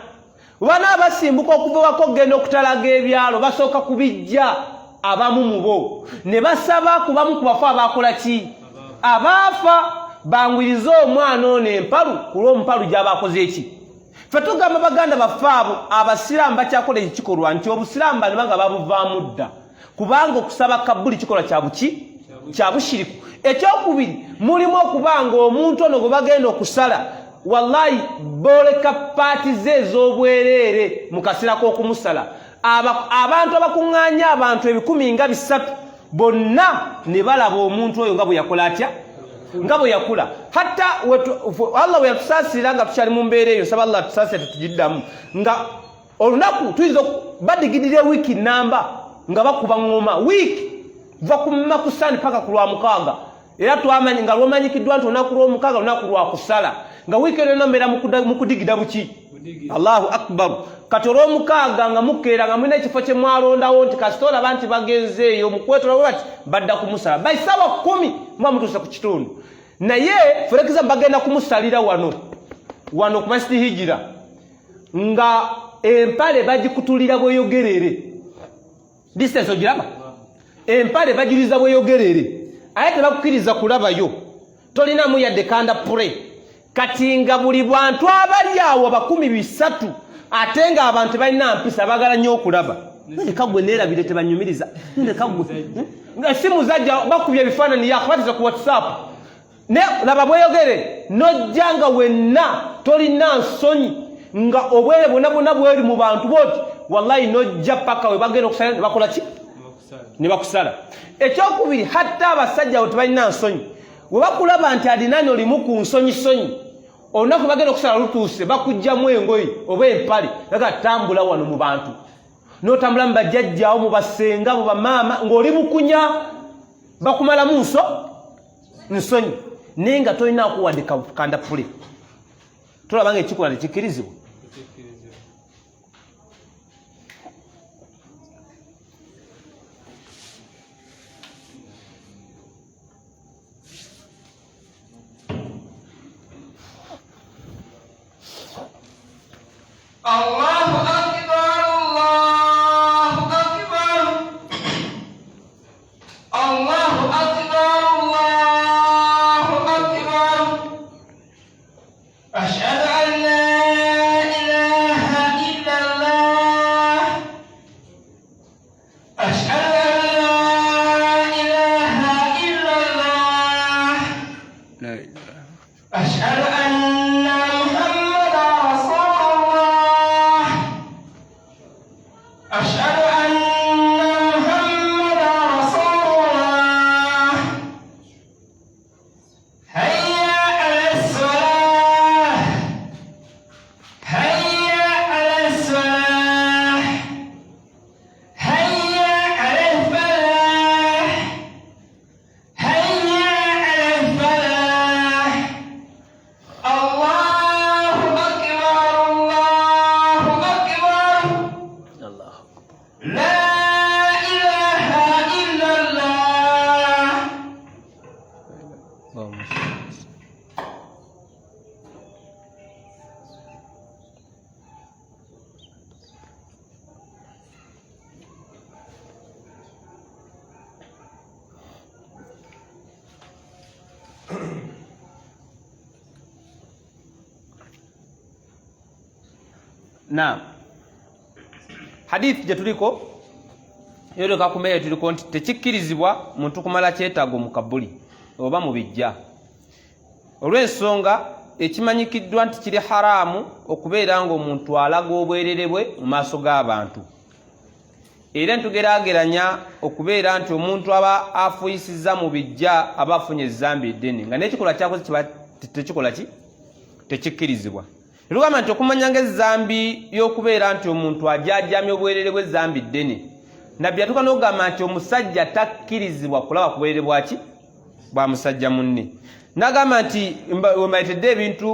bana abasimbuka okuva wako okugenda okutalaga ebyalo basooka kubijja abamu mu bo ne basaba kubamu ku bafu abakola ki abaafa bangwiriza omwana ono empalu ku lw'omupalu gy'abakoze eki ffe tugamba baganda baffe abo abasiraamu bakyakola ekikolwa nti obusiraamu bano banga babuvaamu dda kubanga okusaba kabbuli kikolwa kya bushiriku ekyokubiri mulimu okubanga omuntu ono gwe bagenda okusala wallahi boleka paati ze ez'obwereere mu kaseera k'okumusala abantu abakuŋŋaanya abantu 1,300 bonna ne balaba omuntu oyo nga bwe yakola atya nga bwe yakula hatta Allah bwe yatusaasira nga tukyali mu mbeera eyo saba Allah tusaasire tetugiddamu nga olunaku tuyinza badigidira wiiki namba nga bakuba ngoma wiiki va ku makusani paka ku lwamukaaga era twamanyi nga lwomanyikiddwa nti olunaku lw'omukaaga lunaku lwakusala nga wiiki eno nombeera mu kudigida buki Allahu akbar kati olw'omukaaga nga mukeera nga mulina ekifo kye mwalondawo nti kasita olaba nti bagenze eyo mukwetola bati badda kumusala baisaba 10 muba mutuuse ku kitundu naye ferekiza bagenda kumusalira wano ku masjidi hijira nga empale bagikutulira bweyogerere distance ogiraba empale bagiriza bweyogerere aye tebakukkiriza kulabayo tolinamu yadde kanda pure kati nga buli bantu abali awo 300 ate nga abantu balina mpisa bagala nnyo okulaba nekagwe neerabire tebanyumiriza nekagwe nga simu zajja bakubya ebifaananyi yakubatiza ku WhatsApp ne laba bweyogere nojjanga wenna tolina nsonyi nga obwere bwonna bweri mu bantu boti wallahi nojja paka we bagenda okusala ne bakola ki ne bakusala ekyokubiri hatta abasajja abo tebalina nsonyi we bakulaba nti adinani olimu ku nsonyi olunaku bagenda okusala lutuuse bakugjamu engoyi oba empale naga tambula wano mu bantu n'otambula mu bajjajjaawo mu basenga mu bamaama ng'oli bukunya bakumalamu nsonyi naye nga tolina akuwadde kanda pule tolaba nga ekikola tekikkirizibwa Allahu akbar Allahu akbar Allahu akbar Allahu akbar ashhadu an la ilaha illa Allah ashhadu an la ilaha illa Allah la ilaha ashhadu anna Muhammadan rasulullah na hadith jetuliko yero kakumeye tuliko nti tekikkirizibwa muntu kumala kyetaago mu kabuli oba mu bijja olw'ensonga ekimanyikiddwa nti kiri haramu okubeera ng'omuntu alaga obwerere bwe mu maaso g'abantu era ntugeraageranya okubeera nti omuntu aba afuyisizza mu bijja aba afunye ezzambi eddene nga n'ekikolwa kyakoze kiba tekikola ki tekikkirizibwa lugamba nti okumanya ng'ezzambi y'okubeera nti omuntu ajaajamya obwerere bw'ezzambi ddene nabbi yatuuka n'okugamba nti omusajja takkirizibwa kulaba ku bwerere bwaki bwa musajja munne n'agamba nti wembayitedde ebintu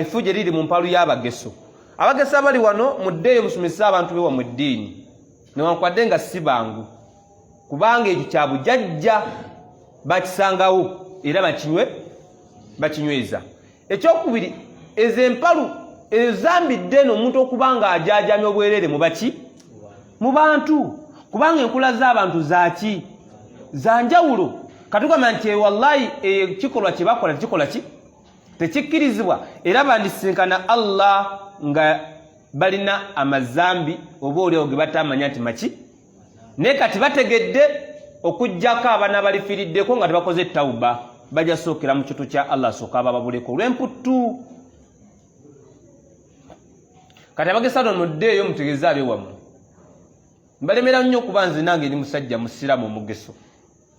efu gye liri mu mpalu y'abageso abageso abali wano muddeeyo musomese abantu bewa mu ddiini newankwadde nga si bangu kubanga ekyo kya bujajja bakisangawo era bakinyweza ekyokubiri ezo empalu ezambi ddene omuntu okuba nga ajaajamya obwerere mu baki mu bantu kubanga enkula z'abantu zaki za njawulo katugamba nti wallahi ekikolwa kye bakola tekikola ki tekikkirizibwa era bandisinkana Allah nga balina amazambi oba oliawo ge batamanya nti maki naye kati bategedde okuggyako abaana balifiriddeko nga tebakoze tawuba bajja sookera mu kitu kya Allah sooka bababuleko olw'emputtu kati abagesano muddeeyo mutegeeze abewammwe mbalemera nnyo okuba nze nange ndi musajja musiramu omugeso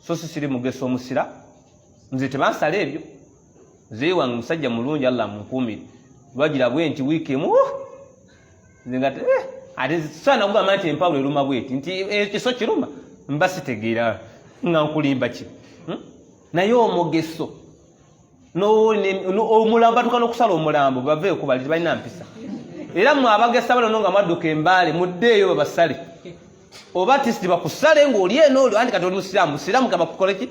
so siri mugeso omusira nze tebansala ebyo nze wange musajja mulungi Allah munkuumire lwagira bwe nti wiiki emu nze nga ate sana kugamba nti empawulo eruma bweti nti ekiso kiruma mba sitegeera nga nkulimba ki naye omugeso omulambo batuuka n'okusala omulambo baveeyo kubali tebalina mpisa era mwe abagesa bano nga mwadduka embaale muddeeyo babasale oba tisiti bakusale ng'oli eno anti kati oli musiraamu kaba kukole ki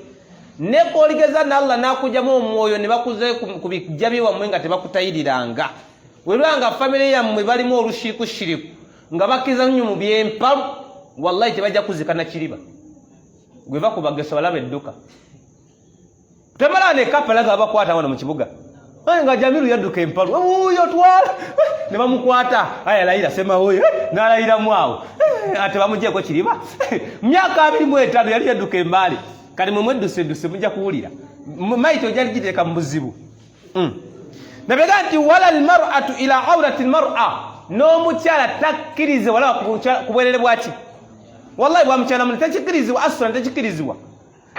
ne bw'oligeza n'Allah n'akugyamu omwoyo ne bakuze ku bijja byewammwe nga tebakutayiriranga werwanga famire yammwe balimu olushirikushiriku nga bakkiriza nnyo mu byempalu wallahi tebajja kuzikana kiriba gweva ku bagesa balaba edduka temala ne kapalaga abakwata wano mu kibuga nga Jamiru yadduka empalu uyo twala ne bamukwata aya layira sema oyo n'alayiramu awo ate bamugyeko kiriba myaka 25 yali yadduka embaale kali mwe mwedduse mujja kuwulira maiti ojali giteeka mu buzibu nabega nti wala almar'atu ila awrati almar'a n'omukyala takkirize wala kubwerere bwaki wallahi bwamukyala munne tekikkirizibwa aslan tekikkirizibwa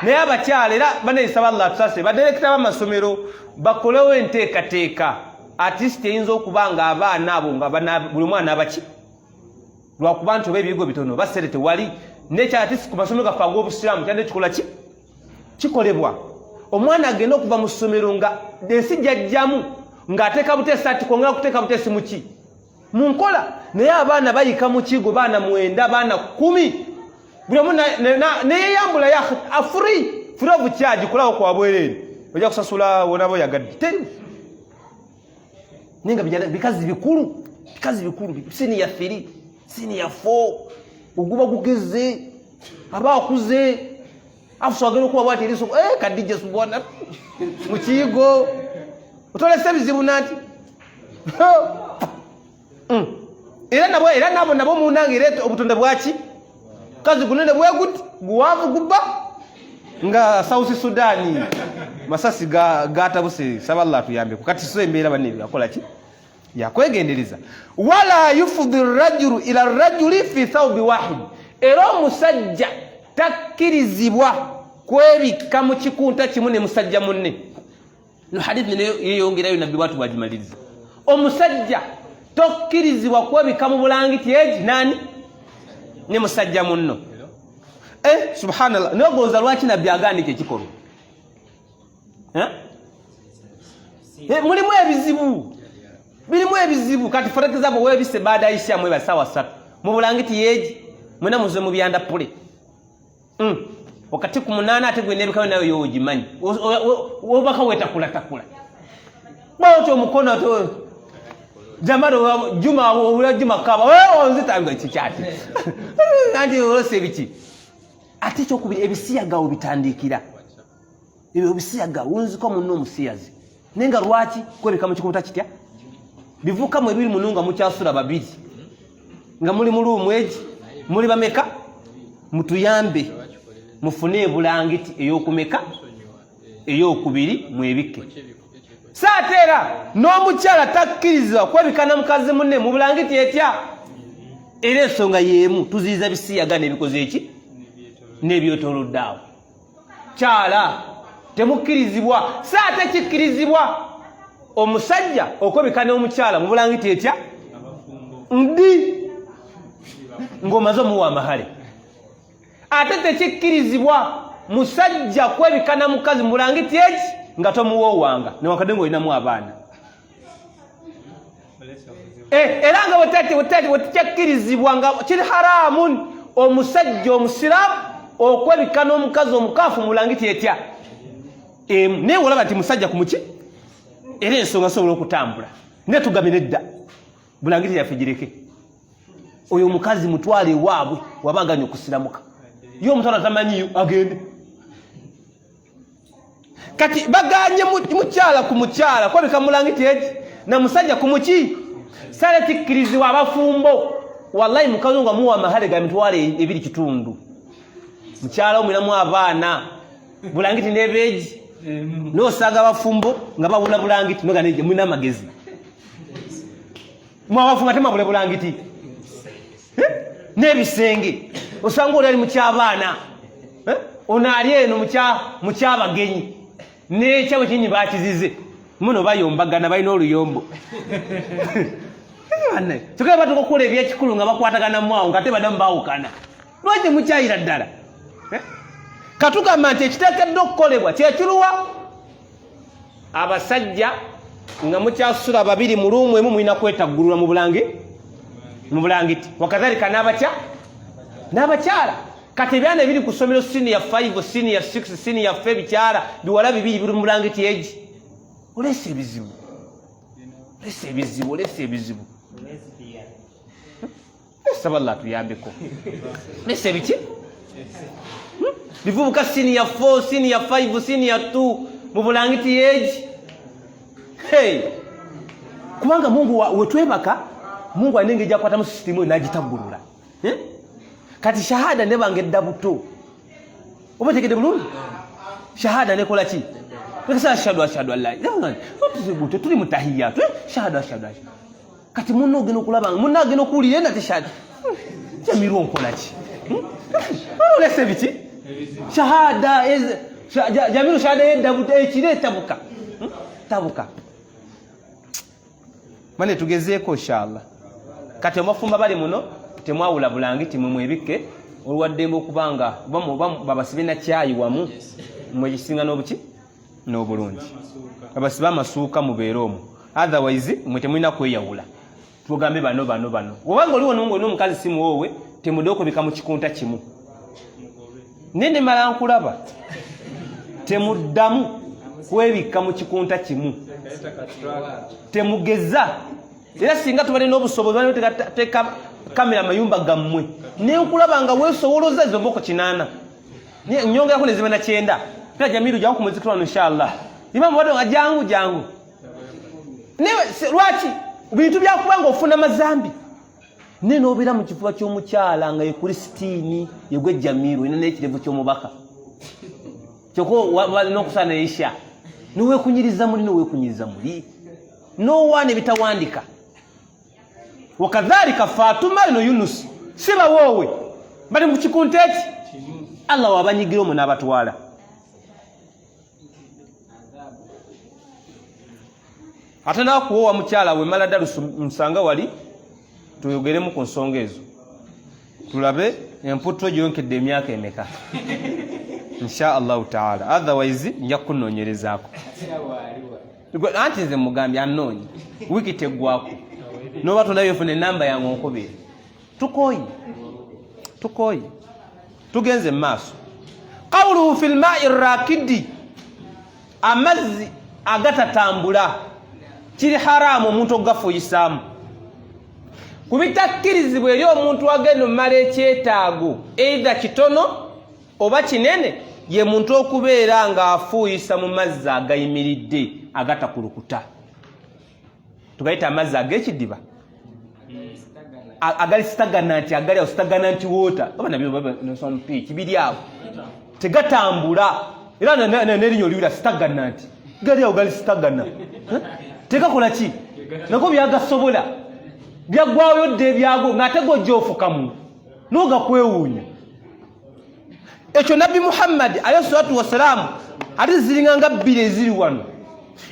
naye abakyala era baneeyisaba Allah tusase badirekita b'amasomero bakolewo enteekateeka artist eyinza okuba nga abaana abo nga buli mwana abaki lwakuba nti oba ebiyigo bitono basere tewali nekyala artist ku masomero gaffe ag'obusiraamu kyande kikola ki kikolebwa omwana agenda okuva mu ssomero nga ensi jajjamu ng'ateeka buteesi ati kwongera kuteeka buteesi mu ki mu nkola naye abaana bayika mu kigo baana 9 baana 10 buli omu neyeyambula free of charge kulawo kwa bwerere ojja kusasula wonaba oyagadde teri ninga bikazi bikulu senior 3 senior 4 oguba gugeze abakuze afuswagera okuba bwati eriso kadijja subona mu kigo otolese bizibu nati era nabo munange obutonde bwaki kazi gunene bweguti guwavu gubba nga South Sudan masasi gatabuse saballa tuyambe kati so embeera banne akola ki yakwegendereza wala yufdhi rajulu ila rajuli fi thawbi wahid era musajja takkirizibwa kwebika mu kikunta kimu ne musajja munne no hadith ne yeyongerayo nabbi watu bajimaliriza omusajja tokkirizibwa kwebika mu bulangiti eji nani ne musajja munno subhanallah nogoza lwaki nabbi agandika ekikolo mulimu ebizibu kati for example webise baada ya isha mwe basawa 3 mu bulangiti yeji mwena muze mu byanda pule wakati ku 8 ate gwe nebikawe nayo yojimanyi obaka weta takula bawo mukono to jamaro juma wo juma kaba wewe onzitanga kikyati andi olose biki ate kyokubiri ebisiyaga obitandikira ebyo bisiyaga wunziko munno omusiyazi nenga lwaki kwebika mu kikunta kitya bivuka mu ebiri mununga mu kyasura babiri nga muli mu luumu egi muli bameka mutuyambe mufune bulangiti ey'okumeka ey'okubiri mwebike saateera n'omukyala takkirizibwa kwebikana mukazi munne mu bulangiti etya era ensonga y'emu tuziyiza bisiyagana ebikoze eki n'ebyotolodde awo kyala temukkirizibwa saate kikkirizibwa omusajja okwebikana omukyala mu bulangiti etya ndi ng'omaze omuwa amahale ate tekikkirizibwa musajja kwebikana mukazi mu bulangiti eki nga tomuwoowanga newakadde ng'olinamu abaana era nga wetekikkirizibwa nga kiri haramun omusajja omusiraamu okwebikana omukazi omukaafu mu bulangiti etya naye olaba nti musajja ku muki era ensonga asobola okutambula naye tugambe nedda bulangiti yaffe gireke oyo omukazi mutwale ewaabwe wabanganya okusiramuka ye omutwala tamanyiyo agende kati baganye mukyala ku mukyala kwebika mulangiti eki na musajja ku muki sale tikkirizibwa abafumbo wallahi mukazi nga muwa amahale ga mitwale 2.5 mukyala omwinamu abaana bulangiti nebeegi nosaaga abafumbo nga babula bulangiti noga mwina amagezi mwabafumbo ate mwabule bulangiti n'ebisenge osanga oli ali mukyabaana ono ali eno mukyabagenyi n'ekyabwe kinyi bakizize muno bayombagana balina oluyombo kyokka batuka okukola ebyekikulu nga bakwatagana mwawo nga tebadamu baawukana lwaki mukyayira ddala katugamba nti ekiteekeddwa okukolebwa kyekiruwa abasajja nga mukyasula babiri mu luumu emu mulina kwetaggulula mu bulangiti wakadhalika n'abakyala kati ebyana ebiri ku ssomero senior 5 senior 6 senior 4 bikyala biwala bibiri biri mu bulangiti egi olesa ebizibu saba Allah tuyambeko olesa ebiki bivubuka senior 4 senior 5 senior 2 mu bulangiti egi kubanga Mungu wetwebaka Mungu anenge jakwata mu system n'agitaggulula kati shahada ne bangedda buto obategede bulungi shahada ne kola ki tukasa ashhadu alla ilaha illallah tuli mutahiyat shahada kati munno geno kulaba munno geno kulire na tishahada jamiru nkola ki olese biti shahada jamiru shahada yedda buto ekire tabuka mane tugezeeko inshallah kati omafumba bali muno temwawula bulangiti mwebike olwaddembe okubanga babasibe na kyayi wamu mwekisinga n'obuki n'obulungi babasibe amasuuka mubeere omwo otherwise mwe temulina kweyawula tugambe bano obanga oliwo n'omukazi simuwoowe temudde okubika mu kikunta kimu nende mala nkulaba temuddamu kwebika mu kikunta kimu temugeza era singa tubale n'obusobozi teka kamera mayumba gammwe nenkulaba nga weesowoloza ezo mboko 8 nyongerako ne ziba na 9 pia Jamiru jangu kumuzikirwano inshallah imamu wado nga jangu newe lwaki bintu byakubanga ofuna mazambi neno obira mu kifuba ky'omukyala nga ye Kristini yegwe Jamiru ina n'ekirevu ky'omubaka kyoko n'okusana isha niwe kunyiriza muli no wane bitawandika wakadhalika Fatuma no Yunus siba wowe bali mu kikunteki Allah wabanyigira mu nabatwala atana kuowa mukyala we malada musanga wali tuyogeremu ku nsonga ezo tulabe emputo gyonkedde emyaka emeka insha Allah taala otherwise nja kunonyerezaako anti nze mugambye annonyi wiki teggwako noba tondabye namba yange onkubire tukoyi tugenze maaso qawluhu fil ma'i rakidi amazzi agatatambula kiri haramu omuntu ogafuyisaamu kubitakkirizibwa eri omuntu agenda omumala ekyetaago eitha kitono oba kinene ye muntu okubeera nga afuuyisa mu mazzi agayimiridde agatakulukuta tugayita amazzi ag'ekidiba agali stagnant agali stagnant water oba nabyo nsonu pitch bili awo tegatambula era n'erinyo liwira stagnant gali awo gali stagnant tegakola ki nako byagasobola byagwayo dde byago ng'ate gojja ofukamu n'ogakwewuunya ekyo nabbi Muhammad alayhi salatu wassalamu ate ziringa nga bbiri eziri wano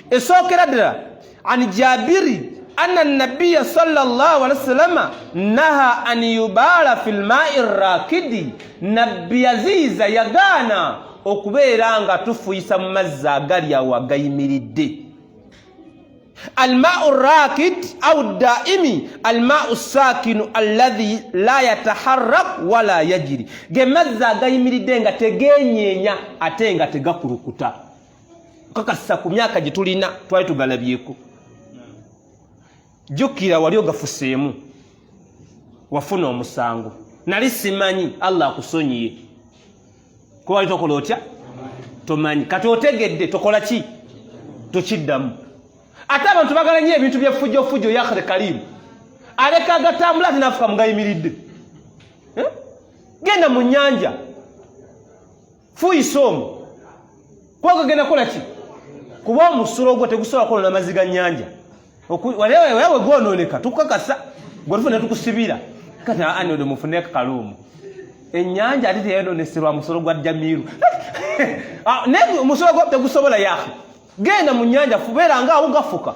esookera ddala an Jabiri anna nabiyya sallallahu alaihi wasallam naha an yubala fil ma'i rakidi nabbi aziza yagana okubeera nga tufuyisa mu mazzi agali awo agayimiridde الماء الراكد أو الدائمي الماء الساكن الذي لا يتحرك ولا يجري gemazza gayimiridde nga tegenyenya ate nga tegakulukuta kakasa ku myaka gye tulina twali tugalabyeko jukira wali ogafuseemu wafuna omusango nali simanyi Allah akusonyiye ko wali tokola otya tomanyi kati otegedde tokola ki tokiddamu ate abantu bagala nnyo ebintu by'effujjo ya akhire kalimu aleka agatambula ate nafuka mugayimiridde genda mu nnyanja fuyisa omwo kuba gagenda kola ki kuba omusulo gwo tegusobola kwonona amazzi ga nnyanja wewe gwonooneka tukukakasa gwe tufuna tukusibira kati ani ode mufuneko kalumu ennyanja ate teyononeserwa musulo gwa Jamiru naye omusulo gwo tegusobola yaakhe genda mu nnyanja fubeera nga awo gafuka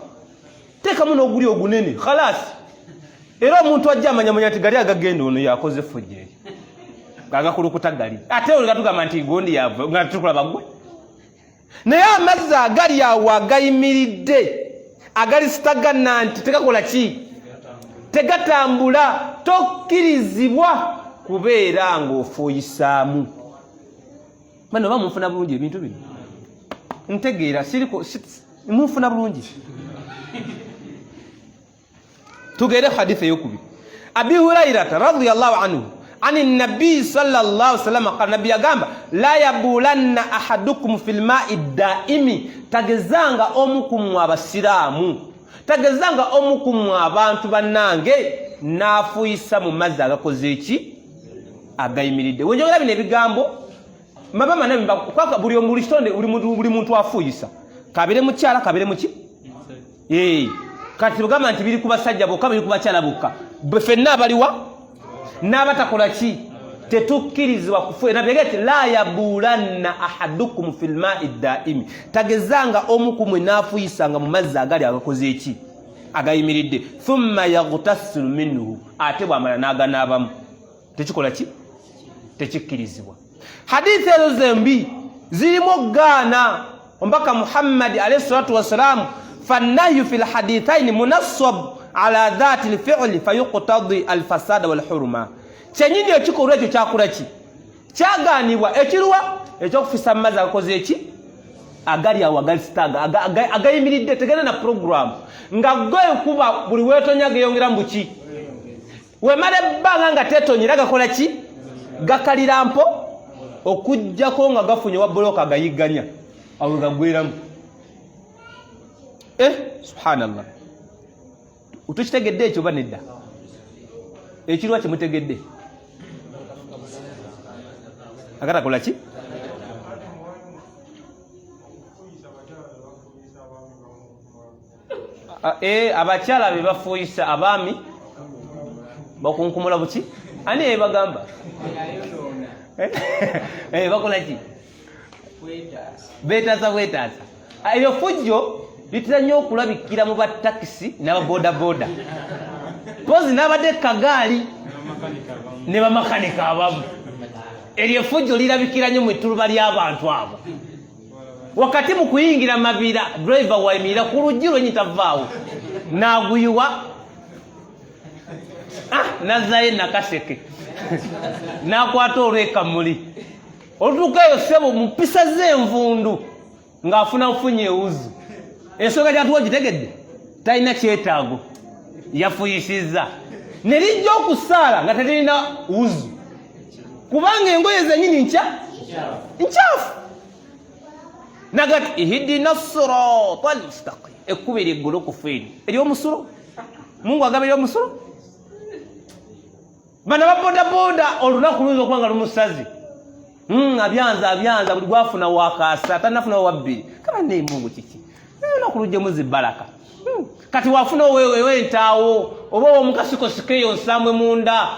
teekamu n'oguli ogunene khalasi era omuntu ajja amanyamanya nti gali agagenda ono yakoze fujja eri agakulukuta gali ate oli gatugamba nti gondi yava nga tukulaba gwe naye amazzi agali awo agayimiridde agali stagnant tegakola ki tegatambula tokkirizibwa kubeera ng'ofuuyisaamu bano oba munfuna bulungi ebintu bino ntegeera siriko munfuna bulungi tugere hadithi yokubi Abi Hurairah radhiyallahu anhu ani nabii sallallahu alaihi wasallam qala nabii agamba la yabulanna ahadukum fil ma'i daimi tagezanga omukum abasiramu tagezanga omukum abantu bannange nafuyisa mu mazzi agakoze eki agayimiridde wenjogera bino ebigambo mabama nabimba kwaka buli omuli kitonde buli muntu afuyisa kabire mukyala kabire muki kati bugamba nti biri kubasajja bokka biri kubakyala bokka befenna baliwa n'abatakola ki tetukkirizibwa kufuya nabegeti la yabulanna ahadukum fil ma'i daimi tagezanga omukumwe nafuyisanga mu mazzi agali agakoze eki agayimiridde thumma yaghtasilu minhu ate bwamala n'aganaabamu tekikola ki tekikkirizibwa hadithi ezo zembi zirimu gaana ombaka Muhammad alayhi salatu wassalamu fannahyu fil hadithaini munassab ala dhati alfi'li fayuqtadi alfasada walhurma kyenyini ekikolwa ekyo kyakula ki kyagaanibwa ekiruwa ekyokufisa amazzi agakoze eki agali awo agali staga agayimiridde tegenda na program nga gwe kuba buli weetonya geyongera mu ki wemala ebbanga nga teetonyera gakola ki gakalira mpo okujjako nga gafunye wa boloka gayigganya awo gagweramu subhanallah utukitegedde ekyo ba nedda ekirwa kyemutegedde agatakola ki abakyala be bafuuyisa abaami bakunkumula buki ani ebagamba bakola ki beetaasa bwetaasa eyo fujjo litera nnyo okulabikira mu batakisi n'ababodaboda pozi n'abadde kagaali ne bamakanika abamu eryo effujjo lirabikira nnyo mu ttuluba ly'abantu abo wakati mu kuyingira mabira driver wayimirira ku luggi lwenyi tavaawo n'aguyiwa nazzayo nakaseke n'akwata olwekamuli olutuukayo ssebo mu mpisa z'envundu ng'afuna nfunye ewuzu ensonga gyatuwa gitegedde talina kyetaago yafuyisizza ne lijja okusaala nga tetalina wuzu kubanga engoye zenyini nkyafu nagati ihdina sirata almustaqim ekkuba ery'eggolokofu eri ery'omusulo mungu agamba ery'omusulo bana baboda boda olunaku luzo kwanga lumusazi abyanza buli gwafuna wakasa tanafuna wabbiri kama ne Mungu kiki olunaku luje muzibaraka kati wafuna wewe ntaawo oba omukasiko sikeyo nsamwe munda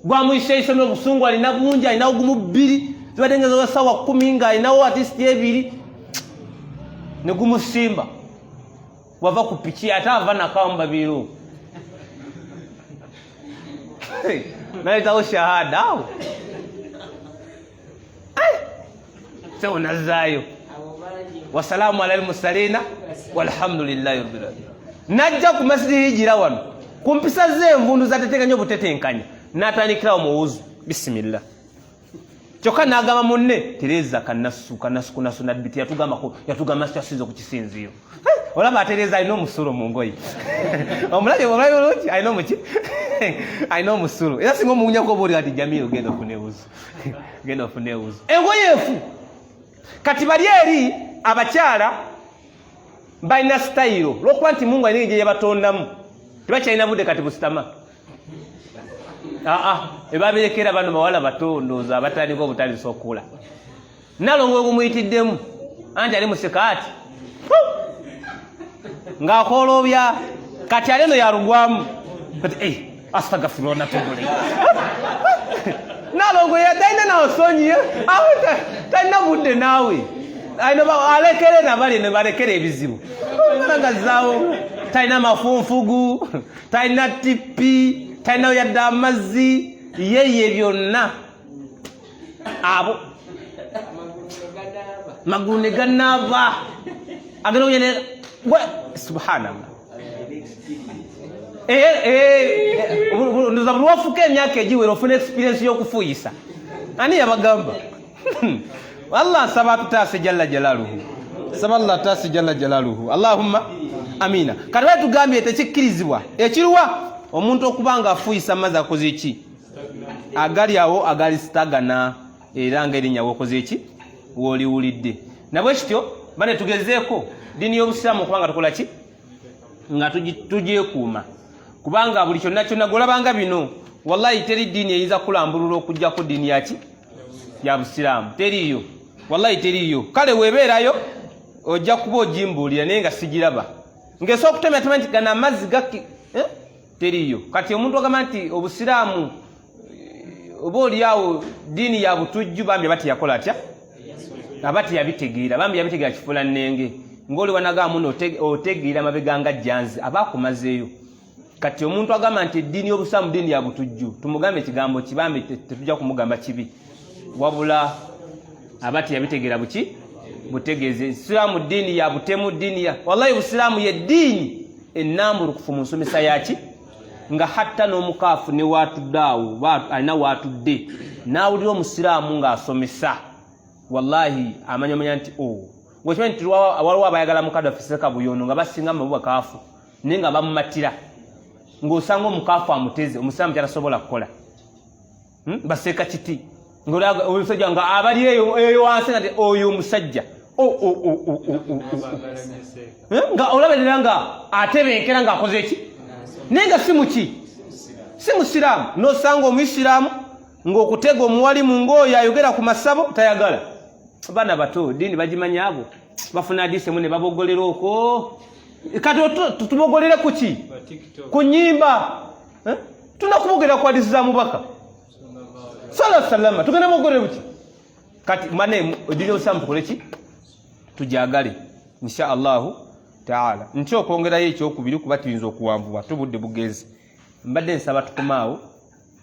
gwamuyise n'obusungu alina bungi alina ogumu bbiri zibadengezo basawa 10 nga alinawo artist ebiri ne gumusimba wava ku piki ate ava nakamba biro naletawo shahada awo sewo nazaayo wasalamu ala almursalina walhamdulillahi rabbil alamin najja ku masjidi hijira wano kumpisa z'envundu zatetekanya obutetenkanya natandikirawo muwuzu bisimillah kyokka n'agamba munne tereza kanasukunasu nabbiti yatugamba sikyasize ku kisinziiro olaba atereza alina omusolo mu ngoyi omulabe olungi alina omuki alina omusolo era singa omuwunyako oba oli kati Jamiru genda ofuna ewuzu engoyi efu kati bali eri abakyala balina sitayiro lwokuba nti Mungu alina gye yabatondamu tebakyalina budde kati busitama ebaberekera bano bawala batondooza abatandika obutandisa okula nalongo ogumuyitiddemu anti ali mu sikaati ng'akoolobya kati ale no yalugwamu kati astagfirullah natugule nalongo talina nawosonyiye awe talina budde naawe alekere nabali ne balekera ebizibu balagazaawo talina mafunfugu talina tippi talina yadde amazzi yeye byonna abo magulu ne gannaava agenda oyene subhanallah ndoza buli wafuka emyaka egiwera ofuna experience y'okufuuyisa ani yabagamba Allah nsaba atutaase jalla jalaluhu saba Allah ataase jalla jalaluhu Allahumma amina kati bali tugambye tekikkirizibwa ekiruwa omuntu okubanga afuuyisa amazzi akoze eki agali awo agali sitagana era ng'erinnyawo okoze eki wooliwulidde nabwe kityo bane tugezeeko ddiini y'obusiraamu okubanga tukola ki nga tugyekuuma kubanga buli kyonna golabanga bino wallahi teri ddiini eyinza kulambulula okugjako ddiini yaki ya busiraamu teriiyo wallahi teriiyo kale weebeerayo ojja kuba ogimbuulira naye nga sigiraba ng'esobola okutemya nti gana amazzi gaki teriiyo kati omuntu agamba nti obusiraamu oba oliawo ddiini ya butujju bambi abati yakola atya abati yabitegeera bambi yabitegeera kifula nnenge ng'oli wanagamu otegeera mabega nga jjanzi aba akumazeeyo kati omuntu agamba nti eddiini y'obusiraamu ddiini ya butujju tumugambe ekigambo kibambi tetujja kumugamba kibi wabula abati yabitegeera buki butegeeze isiraamu ddiini ya butemu ddiini ya wallahi obusiraamu ye ddiini ennambulukufu mu nsomesa yaki nga hatta n'omukaafu ne waatuddaawo alina waatudde n'awulira omusiraamu ng'asomesa wallahi amanyamanya nti wekimanyi nti waliwo abayagala mukadde afiseka buyono nga basinga mu bakaafu naye nga bamumatira ng'osanga omukaafu amuteze omusiraamu kyatasobola kukola baseeka kiti omusajja nga abali eyo wansi nga oyo omusajja nga olaberera nga atebenkera ng'akoze eki naye nga si muki si musiraamu n'osanga omuyisiraamu ng'okutega omuwalimu ng'oyo ayogera ku masabo tayagala baana bato ddiini bagimanya abo bafuna adisemu ne babogolera okwo kati tubogolere ku ki ku nnyimba tunakubogera ku hadisi za mubaka sallallahu salama tugenda bogolere buki kati mane eddiini y'obusiraamu tukole ki tujagale insha allahu taala nti okwongerayo ekyokubiri kuba tuyinza okuwanvuwa tubudde bugenzi mbadde nsaba tukomaawo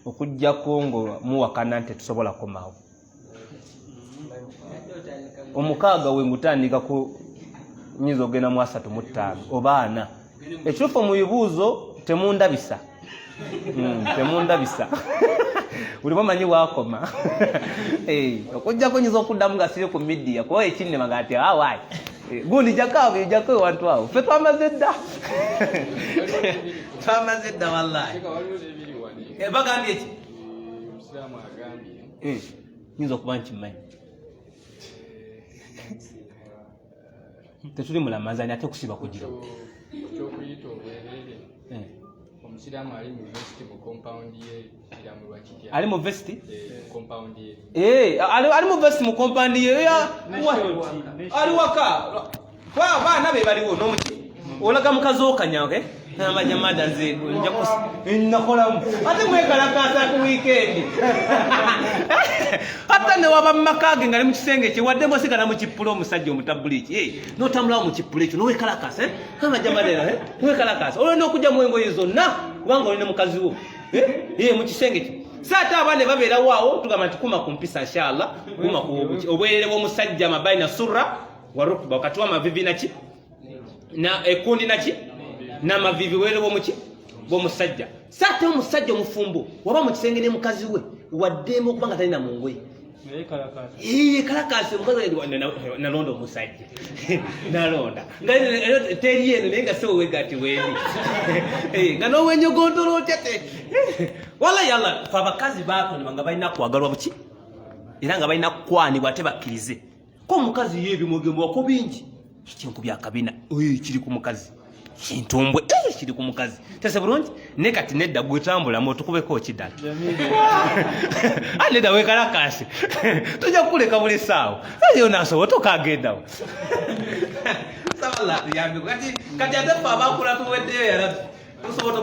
okujjako nga muwakana nti tusobola komaawo omukaaga we ngutandikako nyinza ogenda mu 35 oba 4 ekituufu mu bibuuzo temundabisa temundabisa buli bamanyi wakoma okujjako nyinza okuddamu nga siri ku midiya kuba ekinnema nga ati awaayi gundi jakaawo jako ewantu awo ffe twamaze dda twamaze dda wallahi bagambye eki nyinza okuba nkimanyi tetuli mulamazani ate kusiba kugiro Omusiraamu ali mu university mu compound ye kiramu lwakitya. Ali mu vesti? Compound ye. Ali mu vesti mu compound ye ya. Ali waka. Baana be baliwo n'omuki. Olaga mukazi okanyange. N'abanyamada nze nja nakolamu. Ate mwekalakasa ku weekend. Hatta ne waba mmakage ngali mu kisenge kye wadde mbosigala mu kipulo omusajja omutabuliki. N'otambula mu kipulo ekyo n'owekalakasa. N'abanyamada n'owekalakasa. Olwo n'okujja mu engoye zonna kubanga oli ne mukazi wo. Mu kisenge kye. Saata abane babeera waawo tugamba nti kuma ku mpisa inshallah. Kuma ku obwerere bw'omusajja mabaina surra wa rukba wakati wa mavivi naki na ekundi naki na mavivi wele bw'omusajja. Saata omusajja omufumbo waba mu kisenge ne mukazi we waddemu okubanga talina mu ngoye. Kalakasi omukazi nalonda omusajja nalonda nga teri eno naye nga si wowe gati wendi nga n'owenyogontolo otyate wala yalla fe abakazi batonebwa nga balina kwagalwa buki era nga balina kukwanibwa ate bakkirize ko omukazi ye ebimwegemwako bingi ekinku byakabina kiri ku mukazi kintumbwe kiri ku mukazi tese bulungi ne kati nedda gwetambulamu otukubeko kiddala nedda wekalakasi tujja kukuleka buli ssaawa yo nasobola tokagendawo kati ate fe abakula tuweddeyo yalabi tusobola